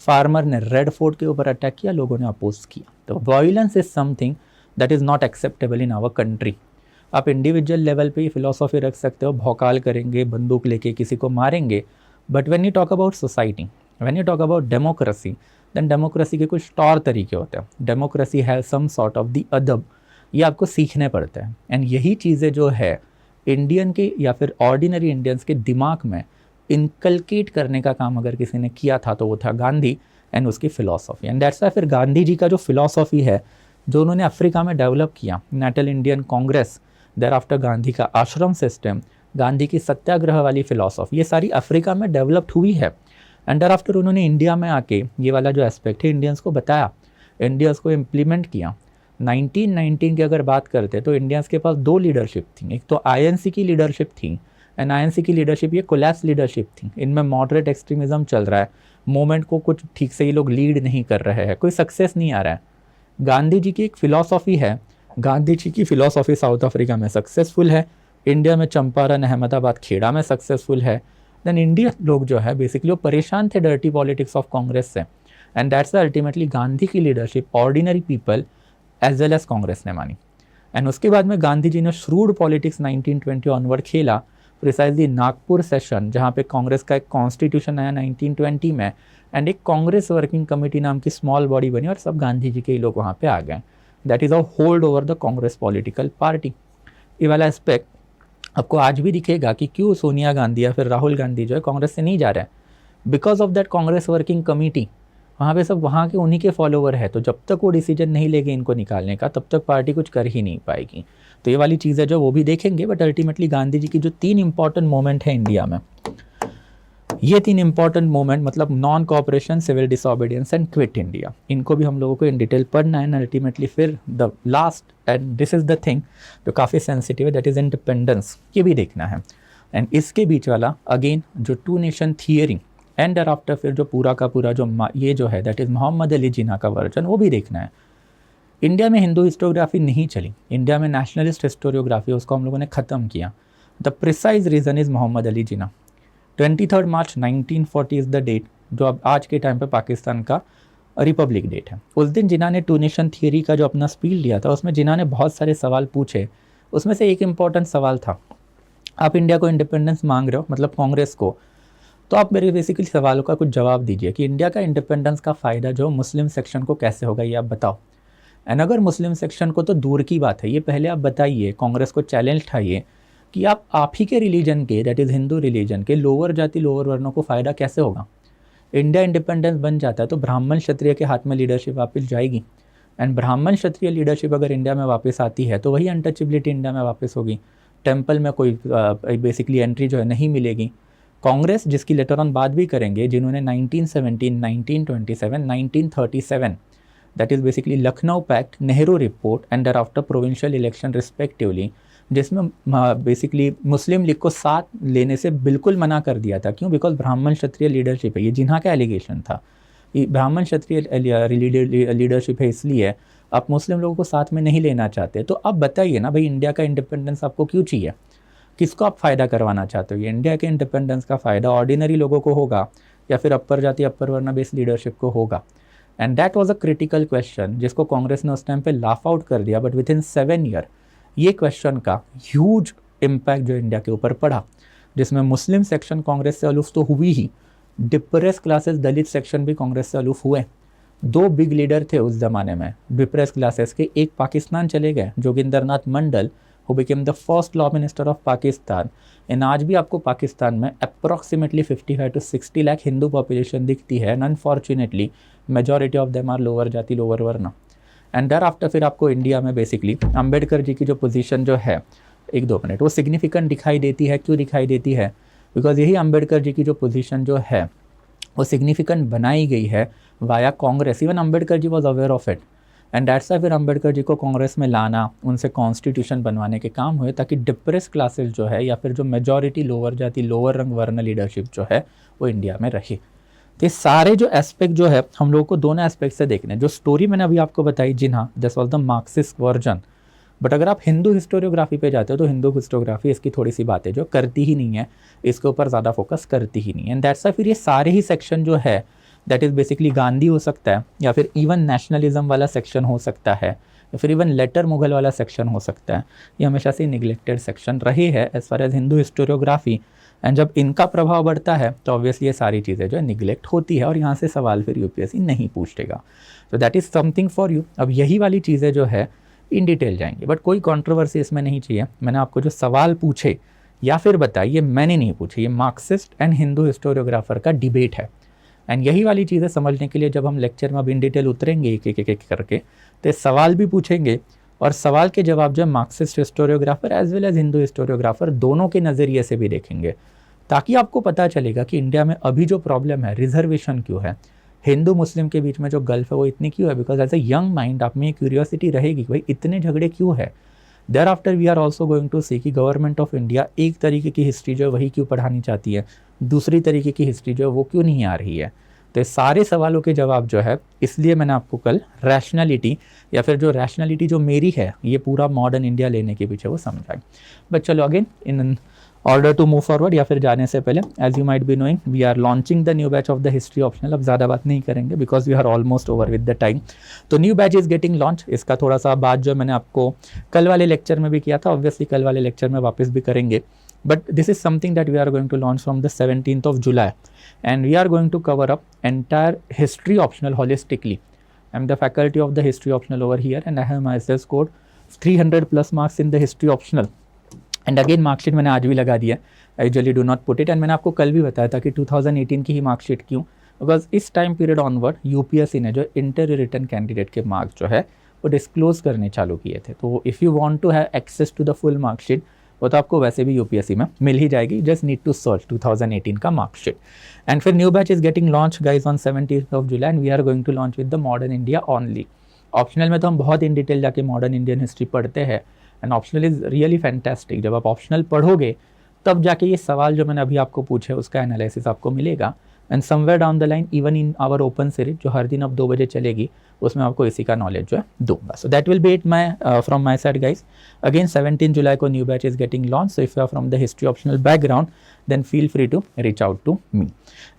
फार्मर ने रेड फोर्ट के ऊपर अटैक किया, लोगों ने अपोज किया। तो violence is something that is not acceptable in our country. आप इंडिविजुअल लेवल पे ही फिलॉसफी रख सकते हो, भौकाल करेंगे, बंदूक लेके किसी को मारेंगे, but when you talk about society, when you talk about democracy, then democracy के कुछ तौर तरीके होते हैं। Democracy has some sort of the अदब, ये आपको सीखने पड़ते हैं। एंड यही चीज़ें जो है इंडियन के या फिर ऑर्डिनरी इंडियंस के दिमाग में इनकलकेट करने का काम अगर किसी ने किया था तो वो था गांधी एंड उसकी फ़िलॉसफी। एंड दैट्स वाई फिर गांधी जी का जो फ़िलॉसफी है जो उन्होंने अफ्रीका में डेवलप किया, Natal Indian Congress, thereafter Gandhi का आश्रम सिस्टम, गांधी की सत्याग्रह वाली फ़िलॉसफी, ये सारी अफ्रीका में डेवलप्ड हुई है। एंड देर आफ्टर उन्होंने इंडिया में आके ये वाला जो एस्पेक्ट है इंडियंस को बताया, इंडियंस को इम्प्लीमेंट किया। 1919 की अगर बात करते तो इंडियंस के पास दो लीडरशिप थी, एक तो आईएनसी की लीडरशिप थी, एंड आईएनसी की लीडरशिप ये कोलैप्स लीडरशिप थी। इनमें मॉडरेट एक्सट्रीमिज्म चल रहा है, मूवमेंट को कुछ ठीक से ये लोग लीड नहीं कर रहे हैं, कोई सक्सेस नहीं आ रहा है। गांधी जी की एक फ़िलॉसफी है, गांधी जी की फ़िलॉसफी साउथ अफ्रीका में सक्सेसफुल है, इंडिया में चंपारण, अहमदाबाद, खेड़ा में सक्सेसफुल है। देन इंडिया लोग जो है बेसिकली वो परेशान थे डर्टी पॉलिटिक्स ऑफ कांग्रेस से, एंड दैट्स अल्टीमेटली गांधी की leadership ordinary people as well as Congress ने मानी। एंड उसके बाद में गांधी जी ने श्रूड पॉलिटिक्स 1920 ऑनवर्ड खेला, प्रिसाइजली नागपुर सेशन जहाँ पे कांग्रेस का एक कॉन्स्टिट्यूशन आया 1920 में, एंड एक कांग्रेस वर्किंग कमेटी नाम की स्मॉल बॉडी बनी और सब गांधी जी के ही लोग वहाँ पे आ गए। That is a hold over the Congress political party. ये वाला एस्पेक्ट आपको आज भी दिखेगा कि क्यों सोनिया गांधी या फिर राहुल गांधी जो है कांग्रेस से नहीं जा रहे हैं, because of that Congress working committee. वहाँ पे सब वहाँ के उन्हीं के फॉलोवर है, तो जब तक वो डिसीजन नहीं लेंगे इनको निकालने का तब तक पार्टी कुछ कर ही नहीं पाएगी। तो ये वाली चीज़ें जो वो भी देखेंगे, बट अल्टीमेटली गांधी जी की जो 3 इंपॉर्टेंट मोमेंट है इंडिया में, ये 3 इंपॉर्टेंट मोमेंट मतलब non cooperation, civil disobedience and quit India, इनको भी हम लोगों को इन डिटेल पढ़ना है। अल्टीमेटली फिर the last and this is the thing जो काफ़ी सेंसिटिव है, दैट इज इंडिपेंडेंस, ये भी देखना है। एंड इसके बीच वाला अगेन जो two nation theory and after फिर जो पूरा का पूरा जो ये जो है दैट इज़ मोहम्मद अली जिन्ना का वर्जन, वो भी देखना है। इंडिया में हिंदू हिस्टोग्राफी नहीं चली, इंडिया में नेशनलिस्ट हिस्टोरियोग्राफी उसको हम लोगों ने ख़त्म किया। The precise reason is Mohammad Ali Jinnah. 23 March 1940 is the date जो अब आज के टाइम पे पाकिस्तान का रिपब्लिक डेट है। उस दिन जिन्ना ने टू नेशन थियरी का जो अपना स्पीच दिया था उसमें जिन्ना ने बहुत सारे सवाल पूछे। उसमें से एक इम्पॉर्टेंट सवाल था, आप इंडिया को इंडिपेंडेंस मांग रहे हो मतलब कांग्रेस को, तो आप मेरे बेसिकली सवालों का कुछ जवाब दीजिए कि इंडिया का इंडिपेंडेंस का फ़ायदा जो मुस्लिम सेक्शन को कैसे होगा, ये आप बताओ। एंड अगर मुस्लिम सेक्शन को तो दूर की बात है, ये पहले आप बताइए, कांग्रेस को चैलेंज उठाइए कि आप ही के रिलीजन के दैट इज़ हिंदू रिलीजन के लोअर जाति लोअर वर्णों को फ़ायदा कैसे होगा। इंडिया इंडिपेंडेंस बन जाता है तो ब्राह्मण क्षत्रिय के हाथ में लीडरशिप वापस जाएगी। एंड ब्राह्मण क्षत्रिय लीडरशिप अगर इंडिया में वापस आती है तो वही अनटचेबिलिटी इंडिया में वापस होगी। टेम्पल में कोई बेसिकली एंट्री जो है नहीं मिलेगी। कांग्रेस जिसकी लेटर ऑन बात भी करेंगे, जिन्होंने 1917, 1927, 1937 that is basically Lucknow pact, Nehru report and thereafter provincial election respectively, जिसमें बेसिकली मुस्लिम लीग को साथ लेने से बिल्कुल मना कर दिया था। क्यों? बिकॉज ब्राह्मण क्षत्रिय लीडरशिप है, ये जिन्हा का एलिगेशन था, ये ब्राह्मण क्षत्रिय लीडरशिप है, इसलिए आप मुस्लिम लोगों को साथ में नहीं लेना चाहते। तो अब बताइए ना भाई, इंडिया का इंडिपेंडेंस आपको क्यों चाहिए, किसको आप फ़ायदा करवाना चाहते हो? ये इंडिया के इंडिपेंडेंस का फ़ायदा ऑर्डिनरी लोगों को होगा या फिर अपर जाति अपर वर्ण बेस्ड लीडरशिप को होगा? And that was a critical question जिसको कांग्रेस ने उस टाइम पे लाफ आउट कर दिया। बट विद इन 7 ईयर ये क्वेश्चन का ह्यूज इम्पैक्ट जो इंडिया के ऊपर पड़ा, जिसमें मुस्लिम सेक्शन कांग्रेस से अलूफ तो हुई ही, डिप्रेस क्लासेस दलित सेक्शन भी कांग्रेस से अलूफ हुए। 2 बिग लीडर थे उस ज़माने में डिप्रेस क्लासेस के, एक पाकिस्तान चले गए Jogindar Nath Mandal who became the first law minister of Pakistan। And आज भी आपको पाकिस्तान में approximately 55 to 60 lakh Hindu population दिखती है। And unfortunately majority of them are lower जाति लोअर वर्ण। एंड डर आफ्टर फिर आपको इंडिया में बेसिकली अंबेडकर जी की जो पोजीशन जो है, 1-2 मिनट, वो सिग्निफिकेंट दिखाई देती है। क्यों दिखाई देती है? बिकॉज यही अंबेडकर जी की जो पोजीशन जो है वो सिग्निफिकेंट बनाई गई है via Congress. Even Ambedkar ji was aware of it and that's why फिर अंबेडकर जी को कांग्रेस में लाना, उनसे कॉन्स्टिट्यूशन बनवाने के काम हुए ताकि डिप्रेस क्लासेस जो है या फिर जो मेजॉरिटी लोअर जाति लोअर रंग वर्ण लीडरशिप जो है वो इंडिया में रही। तो ये सारे जो एस्पेक्ट जो है हम लोगों को दोनों एस्पेक्ट से देखने। जो स्टोरी मैंने अभी आपको बताई जिन्हा, this was the Marxist version. But अगर आप हिंदू हिस्टोरियोग्राफी पे जाते हो तो हिंदू हिस्टोग्राफी इसकी थोड़ी सी बातें जो करती ही नहीं है, इसके ऊपर ज़्यादा फोकस करती ही नहीं है। एंड दैट्स वाई फिर ये सारे ही सेक्शन जो है दैट इज़ बेसिकली गांधी हो सकता है या फिर इवन नेशनलिज्म वाला सेक्शन हो सकता है या फिर इवन लेटर मुगल वाला सेक्शन हो सकता है, ये हमेशा से निगलेक्टेड सेक्शन रहे हैं as far as Hindu historiography. And जब इनका प्रभाव बढ़ता है तो ऑब्वियसली ये सारी चीज़ें जो है निगलेक्ट होती है और यहाँ से सवाल फिर यूपीएससी नहीं पूछेगा। तो that is something for you. अब यही वाली चीज़ें जो है इन डिटेल जाएंगे, बट कोई कंट्रोवर्सी इसमें नहीं चाहिए। मैंने आपको जो सवाल पूछे या फिर बताइए, मैंने नहीं पूछे, ये मार्क्सिस्ट एंड हिंदू हिस्टोरियोग्राफर का डिबेट है। एंड यही वाली चीज़ें समझने के लिए जब हम लेक्चर में अब इन डिटेल उतरेंगे एक एक करके, तो सवाल भी पूछेंगे और सवाल के जवाब जो Marxist historiographer as well as Hindu historiographer दोनों के नज़रिए से भी देखेंगे, ताकि आपको पता चलेगा कि इंडिया में अभी जो प्रॉब्लम है रिजर्वेशन क्यों है, हिंदू मुस्लिम के बीच में जो गल्फ है वो इतनी क्यों है। Because as a young mind आप में ये क्यूरियोसिटी रहेगी भाई इतने झगड़े क्यों है। There after we are also going to see कि गवर्नमेंट ऑफ इंडिया एक तरीके की हिस्ट्री जो है वही क्यों पढ़ानी चाहती है, दूसरी तरीके की हिस्ट्री जो है वो क्यों नहीं आ रही है। तो ये सारे सवालों के जवाब जो है, इसलिए मैंने आपको कल रैशनैलिटी या फिर जो रैशनैलिटी जो मेरी है ये पूरा मॉडर्न इंडिया लेने के पीछे वो समझाई। बट चलो again in order to move forward या फिर जाने से पहले, as you might be knowing we are launching the new batch of the history optional. अब ज़्यादा बात नहीं करेंगे because we are almost over with the time. तो new batch is getting launch. इसका थोड़ा सा बात जो मैंने आपको कल वाले लेक्चर में भी किया था, ऑब्वियसली कल वाले लेक्चर में वापस भी करेंगे। But this is something that we are going to launch from the 17th of July and we are going to cover up entire history optional holistically. I'm the faculty of the history optional over here and I have myself scored 300 plus marks in the history optional. And again marksheet मैंने आज भी लगा दिया, I usually do not put it। and मैंने आपको कल भी बताया था कि 2018 की ही मार्कशीट क्यों, बिकॉज इस टाइम पीरियड ऑनवर्ड यूपीएससी ने जो इंटर रिटर्न कैंडिडेट के मार्क्स जो है वो डिस्क्लोज करने चालू किए थे। तो if you want to have access to the full marksheet वो तो आपको वैसे भी यूपीएससी में मिल ही जाएगी, जस्ट नीड टू सर्च 2018 का मार्कशीट। एंड फिर new batch is getting launch guys on 17th of July and we are going to launch with the modern India only. Optional में तो हम बहुत इन डिटेल जाके modern Indian history पढ़ते हैं and optional is really fantastic. जब आप optional पढ़ोगे तब जाके ये सवाल जो मैंने अभी आपको पूछे उसका एनालिसिस आपको मिलेगा। And somewhere down the line even in our open series जो हर दिन अब 2 बजे चलेगी उसमें आपको इसी का नॉलेज जो है दूंगा। So that will be it my from my side guys. Again 17 जुलाई को new batch is getting launch, so if you are from the history optional background then feel free to reach out to me.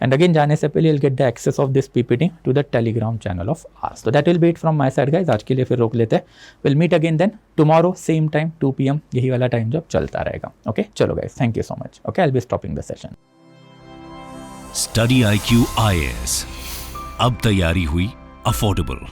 And again जाने से पहले you'll get the access of this PPT to the Telegram channel of ours. So that will be it from my side guys. आज के लिए फिर रोक लेते हैं। We'll meet again then tomorrow same time 2 PM, यही वाला टाइम जब चलता रहेगा। ओके चलो guys, thank you so much. Okay, I'll be stopping the session. Study IQ IAS, अब तैयारी हुई अफोर्डेबल।